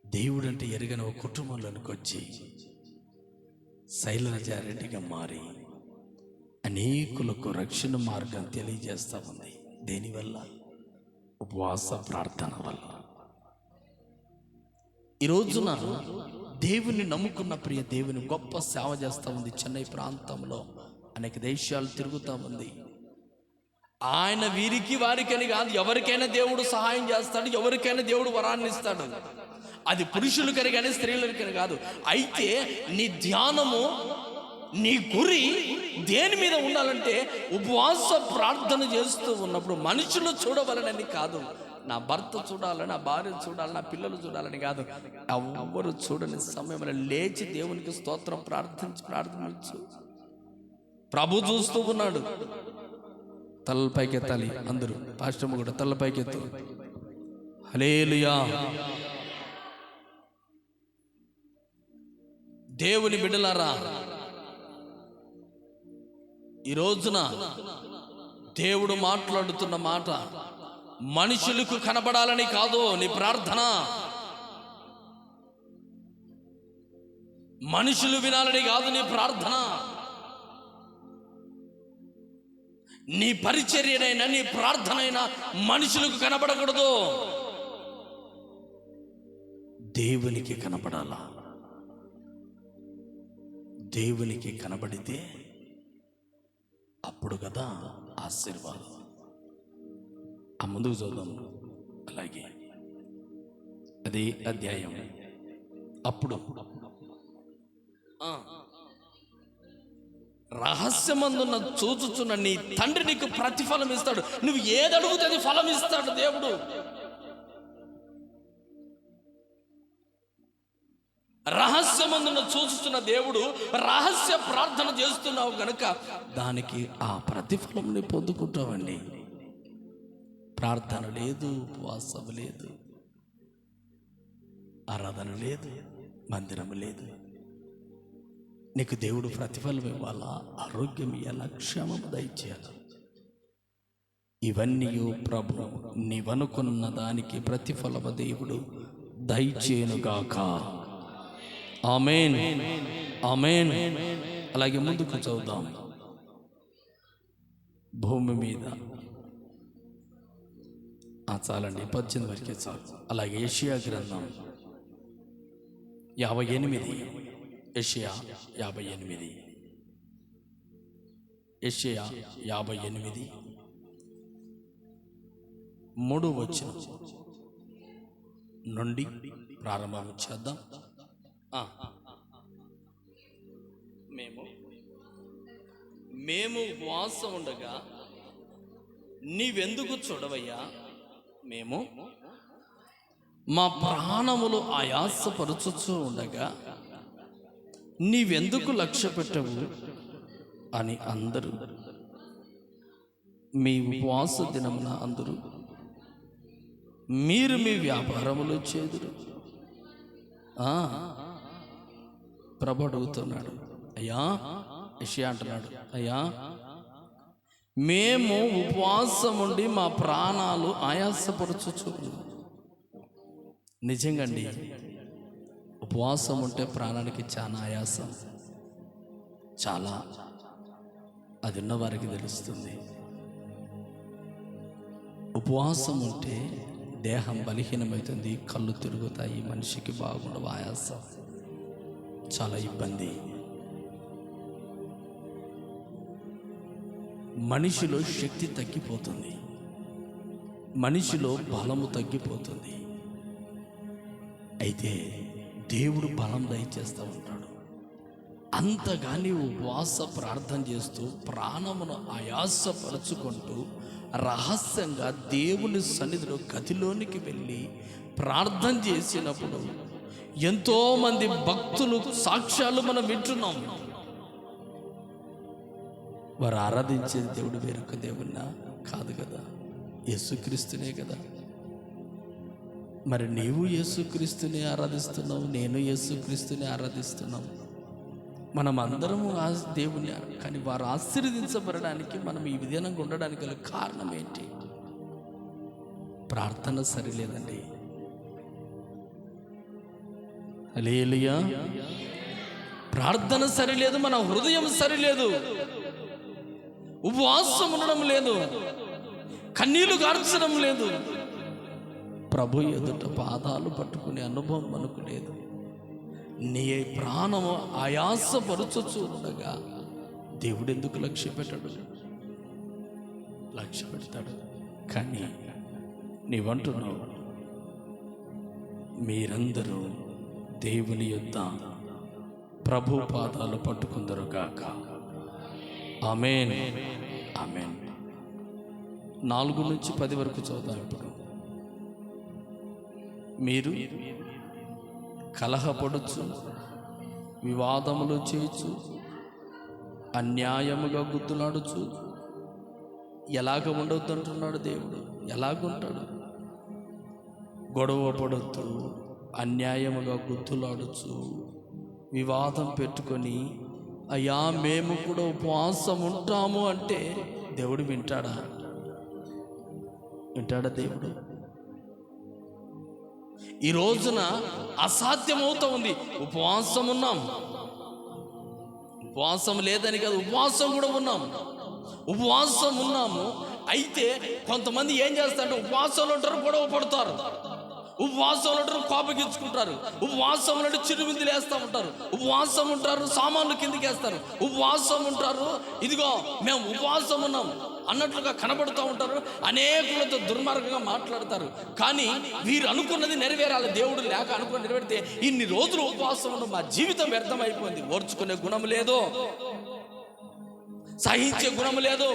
S1: దేవుడు అంటే ఎరగని ఒక కుటుంబంలోనికి వచ్చి శైలజారెడ్డిగా మారి అనేకులకు రక్షణ మార్గం తెలియజేస్తా ఉంది. దేనివల్ల? ఉపవాస ప్రార్థన వల్ల. ఈ రోజున దేవుని నమ్ముకున్న ప్రియ దేవుని గొప్ప సేవ చేస్తూ ఉంది. చెన్నై ప్రాంతంలో అనేక దేశాలు తిరుగుతూ ఉంది. ఆయన వీరికి వారికని కాదు, ఎవరికైనా దేవుడు సహాయం చేస్తాడు, ఎవరికైనా దేవుడు వరాన్ని ఇస్తాడు. అది పురుషులకని కానీ స్త్రీలకని కాదు. అయితే నీ ధ్యానము, నీ గురి దేని మీద ఉండాలంటే ఉపవాస ప్రార్థన చేస్తూ ఉన్నప్పుడు మనుషులు చూడవలనని కాదు, నా భర్త చూడాలని, నా భార్య చూడాలని, నా పిల్లలు చూడాలని కాదు, ఎవ్వరు చూడని సమయంలో లేచి దేవునికి స్తోత్రం ప్రార్థించు. ప్రభు చూస్తూ ఉన్నాడు. తలపైకి ఎత్తాలి అందరూ. పాస్టమ్ కూడా తలపైకి ఎత్తు. హల్లెలూయా. దేవుని బిడ్డలారా, ఈ రోజున దేవుడు మాట్లాడుతున్న మాట మనుషులకు కనబడాలని కాదు నీ ప్రార్థన, మనుషులు వినాలని కాదు నీ ప్రార్థన. నీ పరిచర్యనైనా నీ ప్రార్థనైనా మనుషులకు కనబడకూడదు, దేవునికి కనబడాలా. దేవునికి కనబడితే అప్పుడు కదా ఆశీర్వాదం. ఆ ముందుకు చూద్దాం. అలాగే అదే అధ్యాయం. అప్పుడు రహస్యమందున్న చూచుచున్న నీ తండ్రి నీకు ప్రతిఫలం ఇస్తాడు. నువ్వు ఏది అడుగుతే అది ఫలం ఇస్తాడు దేవుడు. రహస్యమందున్న చూస్తున్న దేవుడు, రహస్య ప్రార్థన చేస్తున్నావు కనుక దానికి ఆ ప్రతిఫలం ని పొందుకుంటావండి. ప్రార్థన లేదు, ఉపవాసం లేదు, ఆరాధన లేదు, మందిరం లేదు. నీకు దేవుడు ప్రతిఫలం ఇవ్వాలా, ఆరోగ్యం ఇవ్వాలా, క్షేమం దయచేయాలి. ఇవన్నీ ప్రభు నీవనుకున్న దానికి ప్రతిఫలము దేవుడు దయచేయునుగాక. ఆమేన్, ఆమేన్. అలాగే ముందుకు చదువుదాం. భూమి మీద చాలండి, 18 వరకే చాలు. అలాగే యెషయా గ్రంథం 58, యెషయా 58, యెషయా 58 3వ వచనం నుండి ప్రారంభం చేద్దాం. మేము ఉపవాసం ఉండగా నీవెందుకు చూడవయ్యా? మేము మా ప్రాణములు ఆయాసపరచుచూ ఉండగా నీవెందుకు లక్ష్య పెట్టవు అని అందరూ మీ ఉపవాస దినమున అందరూ మీరు మీ వ్యాపారములు చేదురు. ప్రభు అడుగుతున్నాడు, అయ్యా, యెషయా అంటున్నాడు, అయ్యా మేము ఉపవాసం ఉండి మా ప్రాణాలు ఆయాసపరచుచు. నిజంగా అండి, ఉపవాసం ఉంటే ప్రాణానికి చాలా ఆయాసం, చాలా. అది ఉన్న వారికి తెలుస్తుంది. ఉపవాసం ఉంటే దేహం బలహీనమవుతుంది, కళ్ళు తిరుగుతాయి, మనిషికి బాగుండవు, ఆయాసం, చాలా ఇబ్బంది. మనిషిలో శక్తి తగ్గిపోతుంది, మనిషిలో బలము తగ్గిపోతుంది. అయితే దేవుడు బలం దయచేస్తూ ఉంటాడు. అంతగాని ఉపవాస ప్రార్థన చేస్తూ ప్రాణమును ఆయాసపరుచుకుంటూ రహస్యంగా దేవుని సన్నిధిలో గదిలోనికి వెళ్ళి ప్రార్థన చేసినప్పుడు ఎంతోమంది భక్తులు సాక్ష్యాలు మనం వింటున్నాం. వారు ఆరాధించేది దేవుడు వేరొక దేవున్నా కాదు కదా, యేసుక్రీస్తునే కదా. మరి నీవు యేసుక్రీస్తుని ఆరాధిస్తున్నావు, నేను యేసుక్రీస్తుని ఆరాధిస్తున్నాం. మనం అందరము ఆ దేవుని, కానీ వారు ఆశీర్వదించబడడానికి మనం ఈ విధానంగా ఉండడానికి గల కారణం ఏంటి? ప్రార్థన సరిలేదండి. హల్లెలూయా. ప్రార్థన సరిలేదు, మన హృదయం సరిలేదు, ఉపవాసం ఉండడం లేదు, కన్నీళ్లు గార్చడం లేదు, ప్రభు ఎదుట పాదాలు పట్టుకునే అనుభవం మనకు లేదు. నీ ప్రాణము ఆయాసపరుచు ఉండగా దేవుడు ఎందుకు లక్ష్య పెట్టాడు? లక్ష్య పెడతాడు. కానీ నీవంటున్నావు, మీరందరూ దేవుని యొద్ద ప్రభు పాదాలు పట్టుకుందరుగాక. ఆమేన్, ఆమేన్. 4 నుంచి 10 వరకు చదువుతాం. ఇప్పుడు మీరు కలహపడుచు, వివాదములు చేయొచ్చు, అన్యాయముగా గుర్తులాడుచు. ఎలాగ ఉండొద్దు అంటున్నాడు దేవుడు? ఎలాగుంటాడు? గొడవ పడుతూ, అన్యాయముగా గుర్తులాడుచు, వివాదం పెట్టుకొని, అయ్యా మేము కూడా ఉపవాసం ఉంటాము అంటే దేవుడు వింటాడా? వింటాడా దేవుడు? ఈ రోజున అసాధ్యమవుతా ఉంది. ఉపవాసం ఉన్నాం, ఉపవాసం లేదని కాదు, ఉపవాసం కూడా ఉన్నాం, ఉపవాసం ఉన్నాము. అయితే కొంతమంది ఏం చేస్తారంటే ఉపవాసంలో ఉంటారు, గొడవ పడతారు, ఉపవాసంలో ఉంటారు, కోపగించుకుంటారు, ఉపవాసంలో చిరుమిందులు వేస్తూ ఉంటారు, ఉపవాసం ఉంటారు, సామాన్లు కిందికి వేస్తారు, ఉపవాసం ఉంటారు, ఇదిగో మేము ఉపవాసం ఉన్నాం అన్నట్లుగా కనబడుతూ ఉంటారు, అనేకులతో దుర్మార్గంగా మాట్లాడతారు. కానీ వీరు అనుకున్నది నెరవేరాలి, దేవుడు లేక అనుకుని నెరవేరితే ఇన్ని రోజులు ఉపవాసం ఉండడం మా జీవితం వ్యర్థమైపోయింది. ఓర్చుకునే గుణం లేదు, సహించే గుణం లేదు,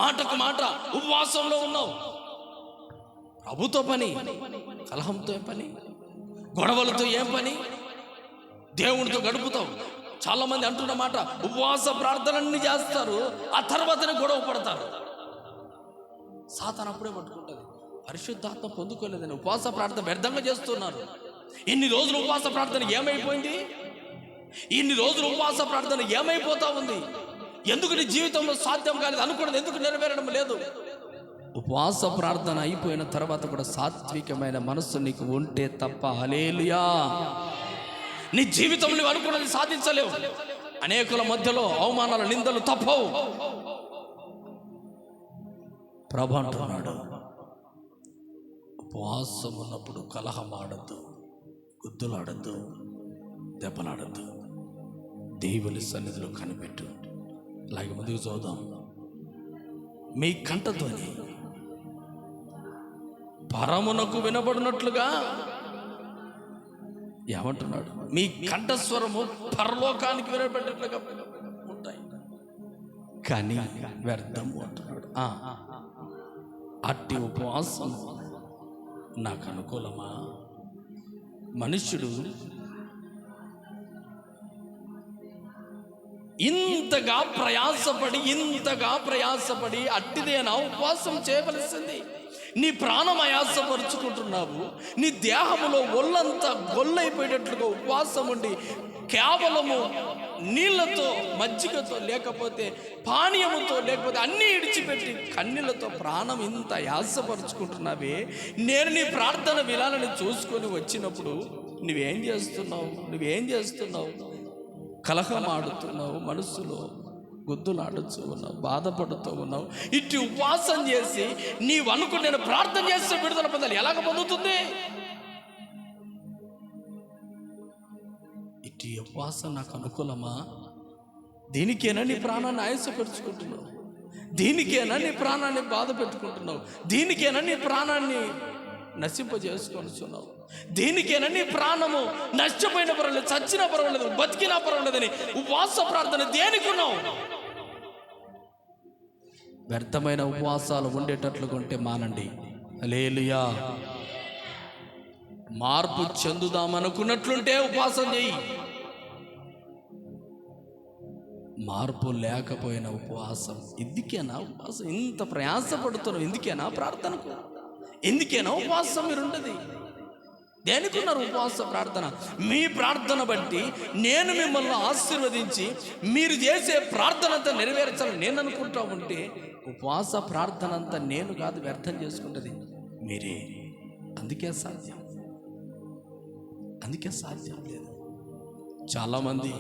S1: మాటకు మాట ఉపవాసంలో ఉన్నావు. ప్రభుతో పని, కలహంతో ఏం పని, గొడవలతో ఏం పని, దేవునితో గడుపుతావు. చాలా మంది అంటున్న మాట, ఉపవాస ప్రార్థనని చేస్తారు, ఆ తర్వాతనే గొడవ పడతారు. సాతాను అప్పుడే పట్టుకుంటుంది. పరిశుద్ధాత్మ పొందుకోలేదని ఉపవాస ప్రార్థన వ్యర్థంగా చేస్తున్నారు. ఇన్ని రోజులు ఉపవాస ప్రార్థన ఏమైపోయింది? ఇన్ని రోజులు ఉపవాస ప్రార్థన ఏమైపోతా ఉంది? ఎందుకు నీ జీవితంలో సాధ్యం కాలేదు? అనుకున్నది ఎందుకు నెరవేరడం లేదు? ఉపవాస ప్రార్థన అయిపోయిన తర్వాత కూడా సాత్వికమైన మనస్సు నీకు ఉంటే తప్ప, హల్లెలూయా, నీ జీవితంలో నువ్వు అనుకున్నది సాధించలేవు. అనేకుల మధ్యలో అవమానాలు, నిందలు తప్పవు. ప్రభు అంటున్నాడు, ఉపవాసం ఉన్నప్పుడు కలహమాడద్దు, గుద్దులాడద్దు, దెబ్బలాడద్దు, దేవుని సన్నిధిలో కనిపెట్టు. అలాగే ముందుకు చూద్దాం. మీ కంఠధ్వని పరమునకు వినబడినట్లుగా, ఏమంటున్నాడు, మీ కంఠస్వరము పరలోకానికి వినబడినట్లుగా ఉంటాయి, కానీ వ్యర్థము అంటున్నాడు. అట్టి ఉపవాసం నాకు అనుకూలమా? మనుష్యుడు ఇంతగా ప్రయాసపడి అట్టిదేనా ఉపవాసం చేయవలసింది? నీ ప్రాణం ఆయాసపరుచుకుంటున్నావు, నీ దేహములో ఒళ్ళంతా గొల్లైపోయేటట్లుగా ఉపవాసం ఉండి కేవలము నీళ్లతో, మజ్జిగతో, లేకపోతే పానీయముతో, లేకపోతే అన్నీ ఇడిచిపెట్టి కన్నీళ్లతో ప్రాణం ఇంత యాసపరుచుకుంటున్నావే. నేను నీ ప్రార్థన వినాలని చూసుకొని వచ్చినప్పుడు నువ్వేం చేస్తున్నావు? కలహం ఆడుతున్నావు, మనసులో గుద్దులాడుతూ ఉన్నావు, బాధపడుతూ ఉన్నావు. ఇటు ఉపవాసం చేసి నీవనుకు నేను ప్రార్థన చేస్తే విడుదల పొందాలి, ఎలాగ పొందుతుంది? ఇటు ఉపవాసం నాకు అనుకూలమా? దీనికేనా నీ ప్రాణాన్ని ఆయాసపరుచుకుంటున్నావు? దీనికేనా నీ ప్రాణాన్ని బాధ పెట్టుకుంటున్నావు? దీనికేనా నీ ప్రాణాన్ని నశింపజేసుకొనిచున్నావు? దీనికేనా నీ ప్రాణము నష్టపోయిన పర్వాలేదు, చచ్చినా పర్వాలేదు, బతికినా పర్వాలేదని ఉపవాస ప్రార్థన దేనికున్నావు? వ్యర్థమైన ఉపవాసాలు ఉండేటట్లుగా ఉంటే మానండి. హల్లెలూయా. మార్పు చెందుదామనుకున్నట్లుంటే ఉపవాసం చేయి. మార్పు లేకపోయిన ఉపవాసం ఎందుకేనా? ఉపవాసం ఇంత ప్రయాసపడుతున్నావు ఎందుకేనా? ప్రార్థనకు ఎందుకేనా ఉపవాసం? మీరు ఉండదు దేనికున్నారు ఉపవాస ప్రార్థన? మీ ప్రార్థన బట్టి నేను మిమ్మల్ని ఆశీర్వదించి మీరు చేసే ప్రార్థన అంతా నెరవేర్చాలని నేను అనుకుంటా ఉంటే ఉపవాస ప్రార్థన అంతా నేను కాదు, వ్యర్థం చేసుకుంటుంది మీరే. అందుకే సాధ్యం లేదు. చాలామంది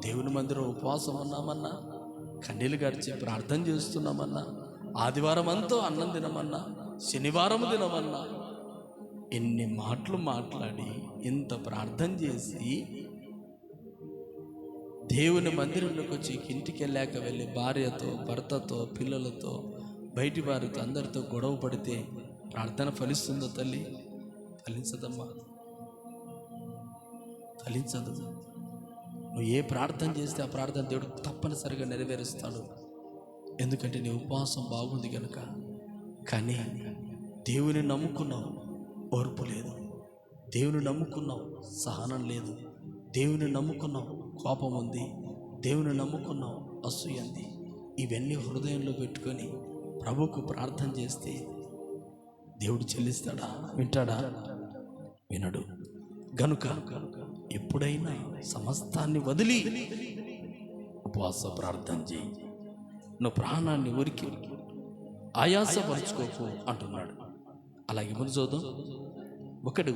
S1: దేవుని మందిరం ఉపవాసం ఉన్నామన్నా, కన్నీళ్ళు గడిచి ప్రార్థన చేస్తున్నామన్నా, ఆదివారం అంతా అన్నం తినమన్నా, శనివారం తినమన్నా, ఎన్ని మాటలు మాట్లాడి ఇంత ప్రార్థన చేసి దేవుని మందిరంలోకి వచ్చి ఇంటికి వెళ్ళి భార్యతో, భర్తతో, పిల్లలతో, బయటి వారితో అందరితో గొడవ పడితే ప్రార్థన ఫలిస్తుందో తల్లి? ఫలించదమ్మా, ఫలించదు. నువ్వు ఏ ప్రార్థన చేస్తే ఆ ప్రార్థన దేవుడు తప్పనిసరిగా నెరవేరుస్తాడు. ఎందుకంటే నీ ఉపవాసం బాగుంది కనుక. కానీ దేవుని నమ్ముకున్నావు, ఓర్పు లేదు. దేవుని నమ్ముకున్నావు, సహనం లేదు. దేవుని నమ్ముకున్నావు, కోపం ఉంది. దేవుని నమ్ముకున్నావు, అసూయ ఉంది. ఇవన్నీ హృదయంలో పెట్టుకొని ప్రభువుకు ప్రార్థన చేస్తే దేవుడు చెల్లిస్తాడా? వింటాడా? వినడు. గనుక ఎప్పుడైనా సమస్తాన్ని వదిలి ఉపవాస ప్రార్థన చేయి. నువ్వు ప్రాణాన్ని ఉరికి ఆయాసపరుచుకోకు అంటున్నాడు. అలాగే ముందు చూద్దాం. ఒకడు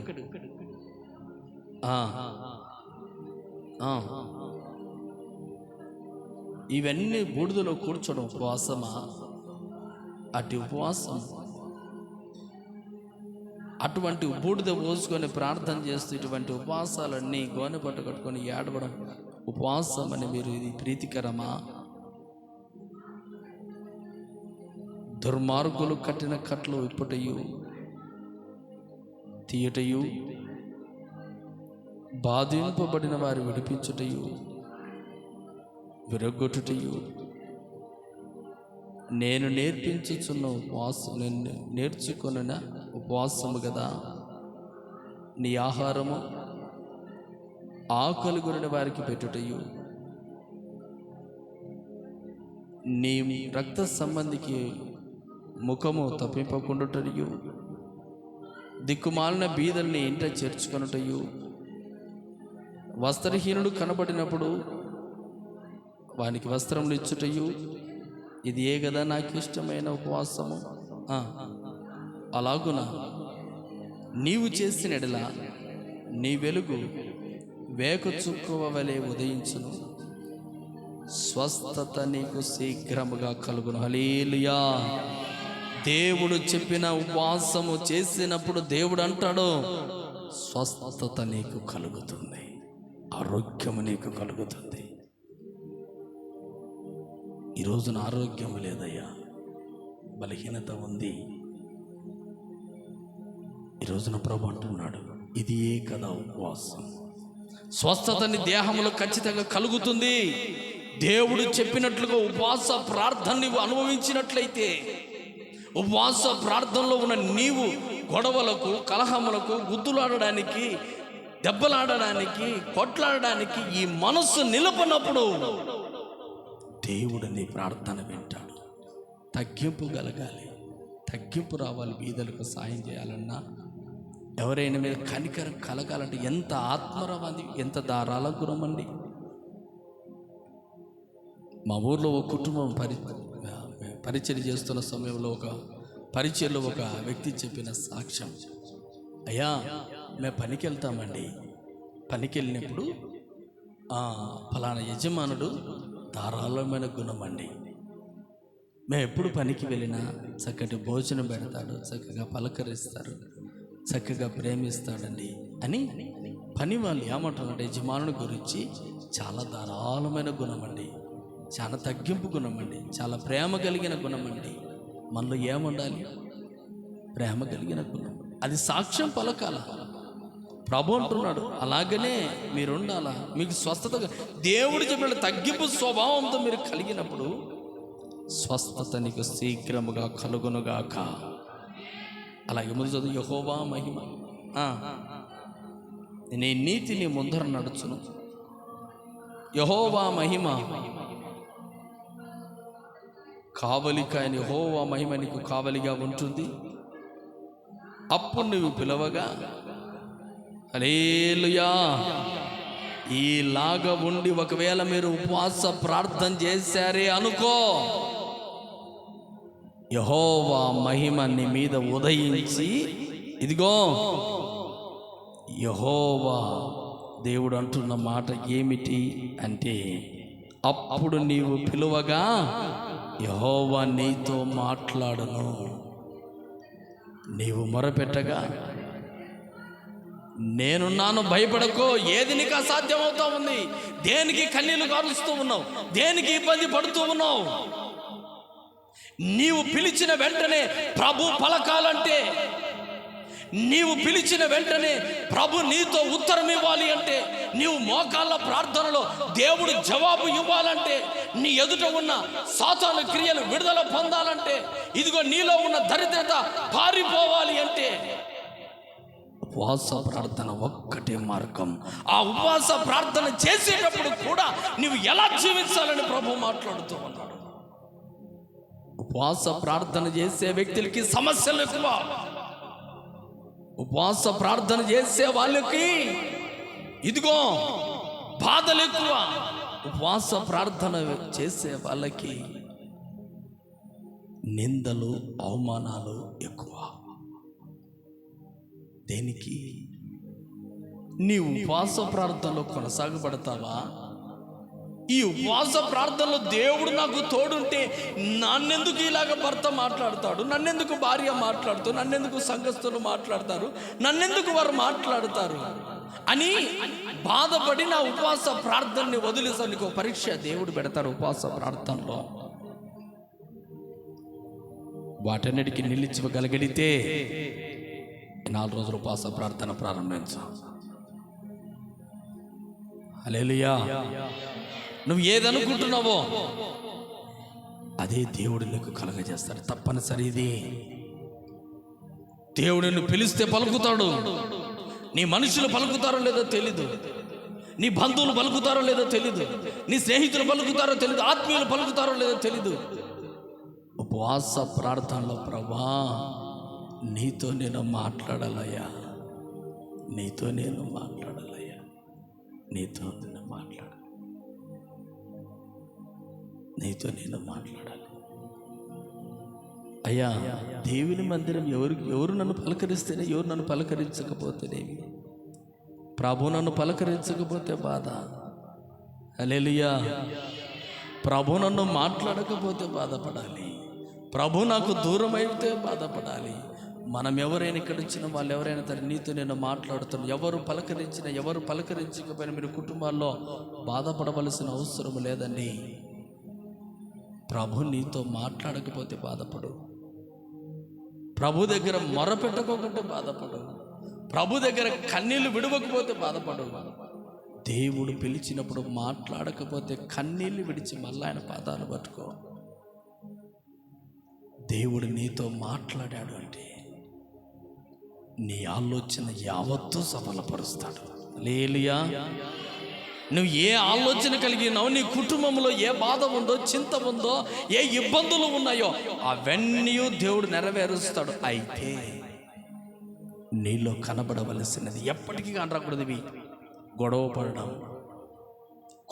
S1: ఇవన్నీ బూడిదలో కూర్చోడం ఉపవాసమా? అటు ఉపవాసం, అటువంటి బూడిద పోసుకొని ప్రార్థన చేస్తూ ఇటువంటి ఉపవాసాలన్నీ గోనె పట్టు కట్టుకొని ఏడవడం ఉపవాసం అని మీరు ఇది ప్రీతికరమా? దుర్మార్గులు కట్టిన కట్లు విప్పుటయు తీయటయు, బాధింపబడిన వారు విడిపించుటయు విరగొట్టుటయు నేను నేర్పించుచున్న ఉపవాసం, నేను నేర్చుకొనిన ఉపవాసము కదా. నీ ఆహారము ఆకలి గురిన వారికి పెట్టుటయు, నీ రక్త సంబంధికి ముఖము తప్పింపకుండుటయు, దిక్కుమాలిన బీదల్ని ఇంట చేర్చుకొనుటయు, వస్త్రహీనుడు కనబడినప్పుడు వానికి వస్త్రములు ఇచ్చుటయు, ఇది ఏ కదా నాకు ఇష్టమైన ఉపవాసము. అలాగున నీవు చేసిన ఎడల నీ వెలుగు వేక చుక్కవ వలె ఉదయించును, స్వస్థత నీకు శీఘ్రముగా కలుగును. హల్లెలూయా. దేవుడు చెప్పిన ఉపవాసము చేసినప్పుడు దేవుడు అంటాడు, స్వస్థత నీకు కలుగుతుంది, ఆరోగ్యము నీకు కలుగుతుంది. ఈ రోజున ఆరోగ్యం లేదయ్యా, బలహీనత ఉంది. ఈ రోజున ప్రభు అంటున్నాడు, ఇది ఏ కదా ఉపవాసం. స్వస్థతని దేహంలో ఖచ్చితంగా కలుగుతుంది. దేవుడు చెప్పినట్లుగా ఉపవాస ప్రార్థన నీవు అనుభవించినట్లయితే, ఉపవాస ప్రార్థనలో ఉన్న నీవు గొడవలకు, కలహములకు, గుద్దులాడడానికి, దెబ్బలాడడానికి, కొట్లాడడానికి ఈ మనస్సు నిలపనప్పుడు దేవుడు నీ ప్రార్థన వింటాడు. తగ్గింపు కలగాలి, తగ్గింపు రావాలి. బీదలకు సాయం చేయాలన్నా, ఎవరైనా మీద కనికరం కలగాలంటే ఎంత ఆత్మరవాది, ఎంత దారాల గుణమండి. మా ఊర్లో ఒక కుటుంబం పరిచయం చేస్తున్న సమయంలో ఒక పరిచయంలో ఒక వ్యక్తి చెప్పిన సాక్ష్యం, అయ్యా మేము పనికి వెళ్తామండి, పనికి వెళ్ళినప్పుడు ఫలానా యజమానుడు ధారాళమైన గుణం అండి, మేము ఎప్పుడు పనికి వెళ్ళినా చక్కటి భోజనం పెడతాడు, చక్కగా పలకరిస్తారు, చక్కగా ప్రేమిస్తాడండి అని పని వాళ్ళు ఏమంటారంటే, యజమానుని గురించి చాలా ధారాళమైన గుణం అండి, చాలా తగ్గింపు గుణం అండి, చాలా ప్రేమ కలిగిన గుణం అండి. మనలో ఏముండాలి? ప్రేమ కలిగిన గుణం. అది సాక్ష్యం పలకాల. ప్రభు అంటున్నాడు, అలాగనే మీరు ఉండాలా. మీకు స్వస్థత దేవుడు చెప్పిన తగ్గింపు స్వభావంతో మీరు కలిగినప్పుడు స్వస్థత నీకు శీఘ్రముగా కలుగునుగాక. అలాగే ముందు చదువు, యెహోవా మహిమ నీ నీతిని ముందర నడుచును. యెహోవా మహిమ కావలికాయని, యెహోవా మహిమ నీకు కావలిగా ఉంటుంది. అప్పుడు నువ్వు పిలవగా హల్లెలూయా. ఈలాగా ఉండి ఒకవేళ మీరు ఉపవాస ప్రార్థన చేశారే అనుకో, యెహోవా మహిమ నీ మీద ఉదయించి, ఇదిగో యెహోవా దేవుడు అంటున్న మాట ఏమిటి అంటే, అప్పుడు నీవు పిలువగా యెహోవా నీతో మాట్లాడును. నీవు మొరపెట్టగా నేనున్నాను, భయపడకో. ఏది నీకు అసాధ్యమవుతా ఉంది? దేనికి కన్నీళ్లు కారుస్తూ ఉన్నావు? దేనికి ఇబ్బంది పడుతూ ఉన్నావు? నీవు పిలిచిన వెంటనే ప్రభు పలకాలంటే, నీవు పిలిచిన వెంటనే ప్రభు నీతో ఉత్తరం ఇవ్వాలి అంటే, నీవు మోకాళ్ళ ప్రార్థనలో దేవుడు జవాబు ఇవ్వాలంటే, నీ ఎదుట ఉన్న సాతాను క్రియలు విడుదల పొందాలంటే, ఇదిగో నీలో ఉన్న దరిద్రత పారిపోవాలి అంటే ఉపవాస ప్రార్థన ఒక్కటే మార్గం. ఆ ఉపవాస ప్రార్థన చేసేటప్పుడు కూడా నీవు ఎలా జీవించాలని ప్రభు మాట్లాడుతూ ఉన్నాడు. ఉపవాస ప్రార్థన చేసే వ్యక్తులకి సమస్యలు ఎక్కువ. ఉపవాస ప్రార్థన చేసే వాళ్ళకి ఇదిగో బాధలు ఎక్కువ. ఉపవాస ప్రార్థన చేసే వాళ్ళకి నిందలు, అవమానాలు ఎక్కువ. దేనికి? నీ ఉపవాస ప్రార్థనలో కొనసాగబడతావా? ఈ ఉపవాస ప్రార్థనలో దేవుడు నాకు తోడుంటే నన్నెందుకు ఇలాగ భర్త మాట్లాడతాడు, నన్నెందుకు భార్య మాట్లాడుతాడు, నన్నెందుకు సంఘస్థులు మాట్లాడతారు, నన్నెందుకు వారు మాట్లాడతారు అని బాధపడి నా ఉపవాస ప్రార్థనని వదిలేసాను. నీకు పరీక్ష దేవుడు పెడతాడు ఉపవాస ప్రార్థనలో. వాటన్నిటికీ నిలిచివగలిగితే 4 రోజులు ఉపవాస ప్రార్థన ప్రారంభించు. హల్లెలూయా. నువ్వు ఏదనుకుంటున్నావో అదే దేవుడు నీకు కలగజేస్తాడు. తప్పనిసరి ఇది. దేవుడు నిన్ను పిలిస్తే పలుకుతాడు. నీ మనుషులు పలుకుతారో లేదో తెలీదు, నీ బంధువులు పలుకుతారో లేదో తెలీదు, నీ స్నేహితులు పలుకుతారో తెలీదు, ఆత్మీయులు పలుకుతారో లేదో తెలీదు. ఉపవాస ప్రార్థనలో ప్రభా నీతో నేను మాట్లాడాలయ్యా, నీతో నేను మాట్లాడాలయ్యా, నీతో నేను మాట్లాడాలి, నీతో నేను మాట్లాడాలి అయ్యా దేవుని మందిరం ఎవరు నన్ను పలకరిస్తేనే, ఎవరు నన్ను పలకరించకపోతేనేమి, ప్రభు నన్ను పలకరించకపోతే బాధ. హల్లెలూయా. ప్రభు నన్ను మాట్లాడకపోతే బాధపడాలి, ప్రభు నాకు దూరం అయితే బాధపడాలి. మనం ఎవరైనా ఇక్కడ వచ్చిన వాళ్ళు ఎవరైనా సరే నీతో నేను మాట్లాడుతున్నాను, ఎవరు పలకరించినా ఎవరు పలకరించకపోయినా మీరు కుటుంబాల్లో బాధపడవలసిన అవసరం లేదండి. ప్రభు నీతో మాట్లాడకపోతే బాధపడు, ప్రభు దగ్గర మొరపెట్టకోకుంటే బాధపడు, ప్రభు దగ్గర కన్నీళ్లు విడవకపోతే బాధపడు. దేవుడు పిలిచినప్పుడు మాట్లాడకపోతే కన్నీళ్లు విడిచి మళ్ళీ ఆయన పాదాలు పట్టుకో. దేవుడు నీతో మాట్లాడాడు అంటే నీ ఆలోచన యావత్తూ సఫలపరుస్తాడు. హల్లెలూయా. నువ్వు ఏ ఆలోచన కలిగినావు, నీ కుటుంబంలో ఏ బాధ ఉందో, చింత ఉందో, ఏ ఇబ్బందులు ఉన్నాయో అవన్నీ దేవుడు నెరవేరుస్తాడు. అయితే నీలో కనబడవలసినది ఎప్పటికీ కనరాకూడదు ఇవి: గొడవ పడడం,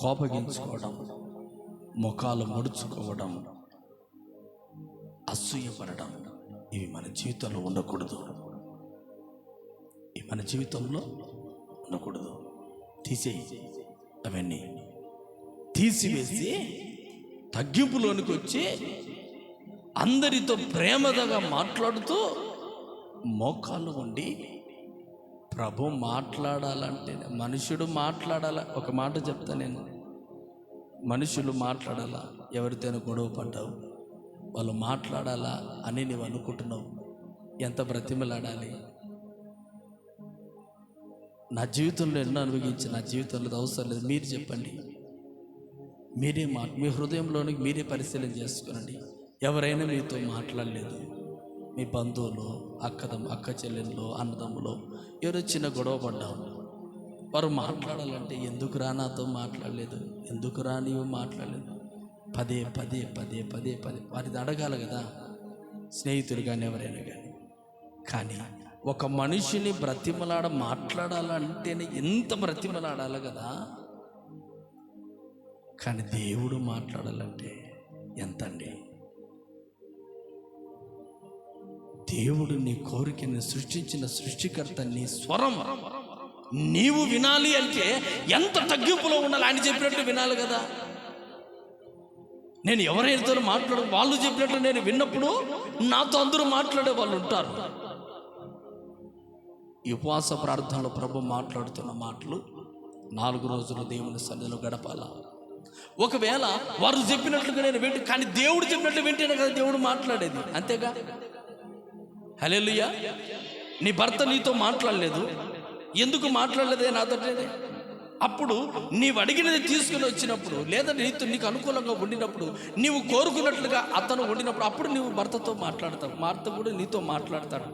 S1: కోపగించుకోవడం, ముఖాలు ముడుచుకోవడం, అసూయపడడం. ఇవి మన జీవితంలో ఉండకూడదు, ఇవి మన జీవితంలో ఉండకూడదు. తీసేయి, అవన్నీ తీసివేసి తగ్గింపులోనికి వచ్చి అందరితో ప్రేమగా మాట్లాడుతూ మోకాళ్ళు ఉండి ప్రభు మాట్లాడాలంటే, మనుషుడు మాట్లాడాలా. ఒక మాట చెప్తా నేను, మనుషులు మాట్లాడాలా. ఎవరితోనో గొడవ పడ్డావు, వాళ్ళు మాట్లాడాలా అని నువ్వు అనుకుంటున్నావు. ఎంత బ్రతిమలాడాలి. నా జీవితంలో ఎన్నో అనుభవించి, నా జీవితంలో అవసరం లేదు. మీరు చెప్పండి, మీరే మీ హృదయంలోనికి మీరే పరిశీలన చేసుకోనండి. ఎవరైనా మీతో మాట్లాడలేదు, మీ బంధువులు, అక్క చెల్లెళ్ళు, అన్నదమ్ములు ఎవరో చిన్న గొడవ పడ్డావు, వారు మాట్లాడాలంటే ఎందుకురా నాతో మాట్లాడలేదు, ఎందుకురా నీవు మాట్లాడలేదు, పదే పదే పదే పదే పదే వారిది అడగాలి కదా, స్నేహితులు కానీ ఎవరైనా కానీ. కానీ ఒక మనిషిని మాట్లాడాలంటేనే ఎంత బ్రతిమలాడాలి కదా. కానీ దేవుడు మాట్లాడాలంటే ఎంతండి. దేవుడు నీ కోరికని సృష్టించిన సృష్టికర్త, నీ స్వరం నీవు వినాలి అంటే ఎంత తగ్గింపులో ఉండాలి. ఆయన చెప్పినట్టు వినాలి కదా. నేను ఎవరైతే వాళ్ళు చెప్పినట్లు నేను విన్నప్పుడు నాతో అందరూ మాట్లాడే వాళ్ళు ఉంటారు. ఈ ఉపవాస ప్రార్థనలో ప్రభు మాట్లాడుతున్న మాటలు 4 రోజులు దేవుని సన్నిధిలో గడపాల. ఒకవేళ వారు చెప్పినట్లుగా నేను వింటే, కానీ దేవుడు చెప్పినట్లు వింటేనే కదా దేవుడు మాట్లాడేది, అంతేగా. హల్లెలూయా. నీ భర్త నీతో మాట్లాడలేదు, ఎందుకు మాట్లాడలేదే నాతో? అప్పుడు నీవు అడిగినది తీసుకుని వచ్చినప్పుడు, లేదా నీకు అనుకూలంగా ఉండినప్పుడు, నీవు కోరుకున్నట్లుగా అతను ఉండినప్పుడు, అప్పుడు నీవు భర్తతో మాట్లాడతావు, భర్త కూడా నీతో మాట్లాడతాడు.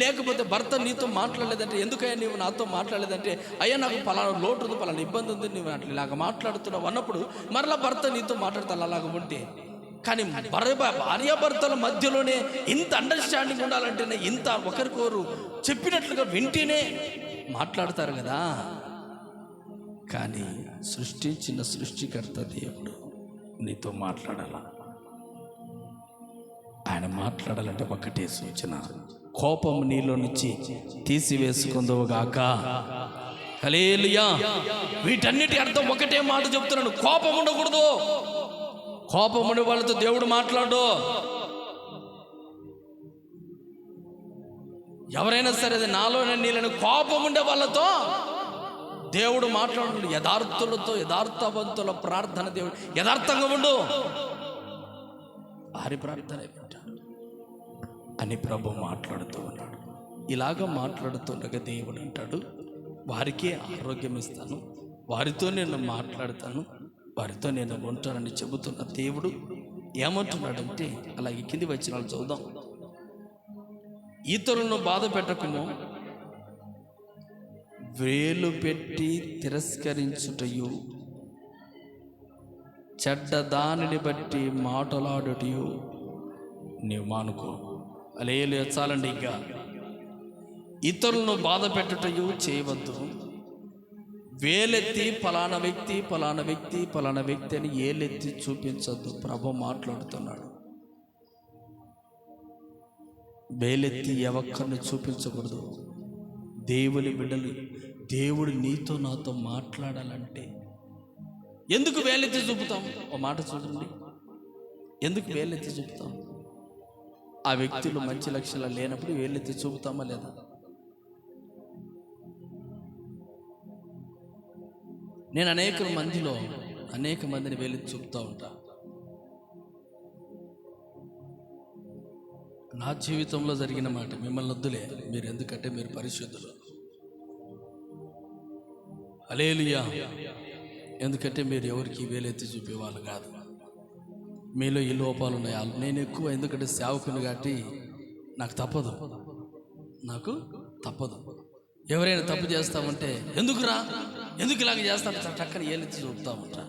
S1: లేకపోతే భర్త నీతో మాట్లాడలేదంటే, ఎందుకయ్యా నీవు నాతో మాట్లాడలేదంటే, అయ్యా నాకు పలానా లోటు ఉంది, పలానా ఇబ్బంది ఉంది, నువ్వు ఇలాగ మాట్లాడుతున్నావు అన్నప్పుడు మరలా భర్త నీతో మాట్లాడతాను. అలాగ ఉంటే, కానీ భార్యాభర్తల మధ్యలోనే ఇంత అండర్స్టాండింగ్ ఉండాలంటేనే, ఇంత ఒకరికొకరు చెప్పినట్లుగా వింటేనే మాట్లాడతారు కదా. కానీ సృష్టించిన సృష్టికర్త దేవుడు నీతో మాట్లాడాల. ఆయన మాట్లాడాలంటే ఒకటే సూచన: కోపం నీలో నుంచి తీసివేసుకుందువుగాక. హల్లెలూయా. వీటన్నిటి అర్థం ఒకటే మాట చెప్తున్నాను: కోపం ఉండకూడదు. కోపం ఉండే వాళ్ళతో దేవుడు మాట్లాడు. ఎవరైనా సరే, అది నాలోనే నీళ్ళని కోపం ఉండే వాళ్ళతో దేవుడు మాట్లాడు. యథార్థులతో, యథార్థవంతుల ప్రార్థన దేవుడు యథార్థంగా ఉండు, వారి ప్రార్థన వింటాడు అని ప్రభు మాట్లాడుతూ ఉన్నాడు. ఇలాగ మాట్లాడుతుండగా దేవుడు అంటాడు, వారికే ఆరోగ్యం ఇస్తాను, వారితో నేను మాట్లాడతాను, వారితో నేను ఉంటానని చెబుతున్న దేవుడు ఏమంటున్నాడంటే, అలాగే కింది వచనాలు చదువుదాం. ఇతరులను బాధ పెట్టకము, వేలు పెట్టి తిరస్కరించుటయు, చెడ్డ దానిని బట్టి మాటలాడుటయు నీవు మానుకో. హల్లెలూయా. చాలండి. ఇంకా ఇతరులను బాధ పెట్టుటయు చేయవద్దు. వేలెత్తి ఫలానా వ్యక్తి ఫలానా వ్యక్తి ఫలానా వ్యక్తి అని ఏలెత్తి చూపించద్దు. ప్రభు మాట్లాడుతున్నాడు. వేలెత్తి ఎవక్కరిని చూపించకూడదు. దేవుని బిడ్డలు, దేవుడు నీతో నాతో మాట్లాడాలంటే ఎందుకు వేలెత్తి చూపుతాం? ఓ మాట చూడండి, ఎందుకు వేలెత్తి చూపుతాం? ఆ వ్యక్తులు మంచి లక్షణాలు లేనప్పుడు వేలెత్తి చూపుతామా లేదా? నేను అనేక మందిని వేలెత్తి చూపుతూ ఉంటా. నా జీవితంలో జరిగిన మాట, మిమ్మల్ని వద్దులే, మీరు ఎందుకంటే మీరు పరిశుద్ధులు. హల్లెలూయా. ఎందుకంటే మీరు ఎవరికి వేలెత్తి చూపేవాళ్ళు కాదు. మీలో ఈ లోపాలు ఉన్నాయి. నేను ఎక్కువ, ఎందుకంటే సేవకుని కాబట్టి నాకు తప్పదు. ఎవరైనా తప్పు చేస్తామంటే ఎందుకురా, ఎందుకు ఇలాగ చేస్తామంట, చక్కని వేలెత్తి చూపుతా ఉంటా,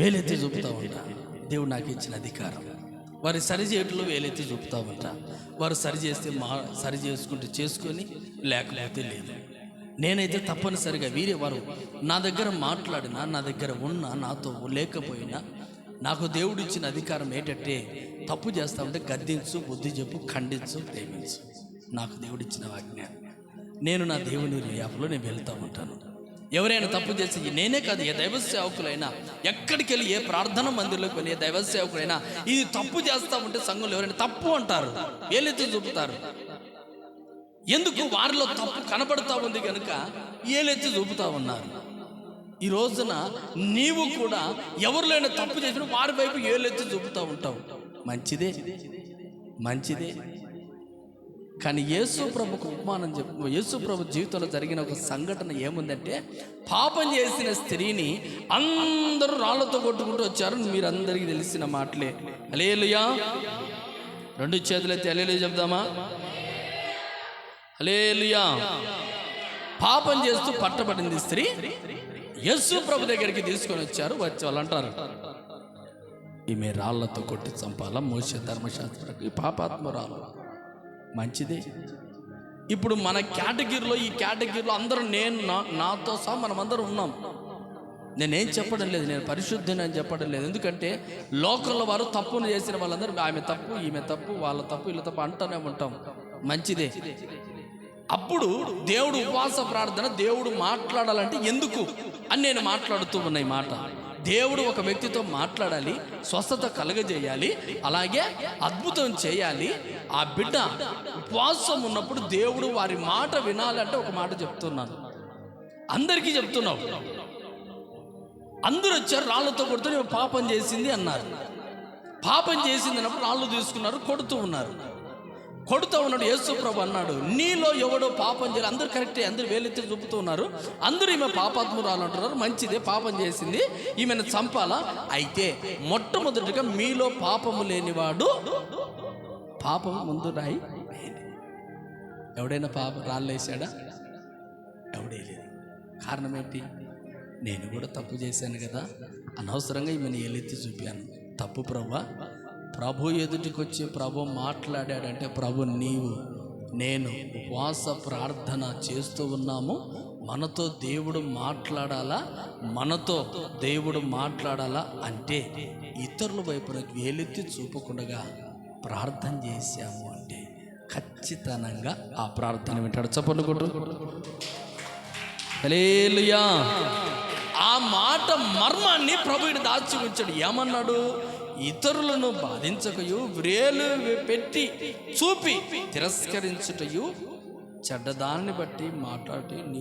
S1: వేలెత్తి చూపుతా ఉంటా. దేవుడు నాకు ఇచ్చిన అధికారం. వారి సరిచేయటంలో వేలెత్తి చూపుతా ఉంటా. వారు సరి చేస్తే సరి చేసుకొని, లేకపోతే లేదు. నేనైతే తప్పనిసరిగా వారు నా దగ్గర మాట్లాడినా, నా దగ్గర ఉన్నా, నాతో లేకపోయినా, నాకు దేవుడు ఇచ్చిన అధికారం ఏంటంటే తప్పు చేస్తామంటే గద్దించు, బుద్ధి చెప్పు, ఖండించు, ప్రేమించు. నాకు దేవుడు ఇచ్చిన ఆజ్ఞ. నేను నా దేవుని యాప్లో నేను వెళ్తూ ఉంటాను. ఎవరైనా తప్పు చేసి, నేనే కాదు, ఏ దైవ సేవకులైనా, ఎక్కడికి వెళ్ళి ఏ ప్రార్థన మందిర్లోకి వెళ్ళి ఏ దైవ సేవకులైనా ఇది తప్పు చేస్తా ఉంటే సంఘంలో ఎవరైనా తప్పు అంటారు, వేలెత్తి చూపుతారు. ఎందుకు? వారిలో తప్పు కనబడతా ఉంది కనుక ఏలెత్తి చూపుతా ఉన్నారు. ఈ రోజున నీవు కూడా ఎవరిలోనే తప్పు చేసిన వారి వైపు ఏలెత్తి చూపుతూ ఉంటావు. మంచిదే. కానీ యేసు ప్రభుకు ఉపమానం యేసు ప్రభు జీవితంలో జరిగిన ఒక సంఘటన ఏముందంటే, పాపం చేసిన స్త్రీని అందరూ రాళ్లతో కొట్టుకుంటూ వచ్చారు. మీరందరికీ తెలిసిన మాటలే. హల్లెలూయా. 2 చేతులెత్తి హల్లెలూయా చెప్దామా? హల్లెలూయా. పాపం చేస్తూ పట్టబడింది స్త్రీ యేసు ప్రభు దగ్గరికి తీసుకొని వచ్చారు. వచ్చి వాళ్ళు అంటారు, ఈమె రాళ్లతో కొట్టి చంపాలా, మోషే ధర్మశాస్త్రకు, ఈ పాపాత్మరాలు. మంచిదే. ఇప్పుడు మన కేటగిరీలో, ఈ కేటగిరీలో అందరూ, నాతో సహా మనమందరం ఉన్నాం. నేనేం చెప్పడం లేదు, నేను పరిశుద్ధిని అని చెప్పడం లేదు. ఎందుకంటే లోకంలో వారు తప్పును చేసిన వాళ్ళందరూ ఆమె తప్పు, ఈమె తప్పు, వాళ్ళ తప్పు, వీళ్ళ తప్పు అంటూనే ఉంటాం. మంచిదే. అప్పుడు దేవుడు ఉపవాస ప్రార్థన, దేవుడు మాట్లాడాలంటే ఎందుకు అని నేను మాట్లాడుతూ ఉన్న ఈ మాట. దేవుడు ఒక వ్యక్తితో మాట్లాడాలి, స్వస్థత కలగజేయాలి, అలాగే అద్భుతం చేయాలి. ఆ బిడ్డ ఉపవాసం ఉన్నప్పుడు దేవుడు వారి మాట వినాలంటే ఒక మాట చెప్తున్నాను, అందరికీ చెప్తున్నావు. అందరూ వచ్చారు, రాళ్లతో కొడుతూ పాపం చేసింది అన్నారు. పాపం చేసింది అన్నప్పుడు రాళ్ళు తీసుకున్నారు, కొడుతూ ఉన్నాడు. యేసు ప్రభు అన్నాడు, నీలో ఎవడో పాపం చేయాలి. అందరూ కరెక్టే, అందరూ వేలెత్తి చూపుతూ ఉన్నారు. అందరూ ఈమె పాపాత్మురాలు అంటున్నారు. మంచిదే, పాపం చేసింది, ఈమెను చంపాలా? అయితే మొట్టమొదటిగా మీలో పాపము లేనివాడు పాపము ముందు రాయి. ఎవడైనా రాళ్ళు వేసాడా? ఎవడే లేదు. కారణం ఏంటి? నేను కూడా తప్పు చేశాను కదా, అనవసరంగా ఈమెను ఏలెత్తి చూపాను. తప్పు ప్రభువా. ప్రభు ఎదుటికి వచ్చి ప్రభు మాట్లాడాడంటే, ప్రభు నేను ఉపవాస ప్రార్థన చేస్తూ ఉన్నాము, మనతో దేవుడు మాట్లాడాలా అంటే ఇతరుల వైపున వేలెత్తి చూపకుండా ప్రార్థన చేశాము అంటే ఖచ్చితంగా ఆ ప్రార్థన వింటాడు. చప్పట్లు కొట్టు. హల్లెలూయా. ఆ మాట మర్మాన్ని ప్రభువుని దాచి ఉంచాడు. ఏమన్నాడు? ఇతరులను బాధించకయు, వ్రేలు పెట్టి చూపి తిరస్కరించుటయు, చెడ్డదాన్ని బట్టి మాట్లాడి నీవు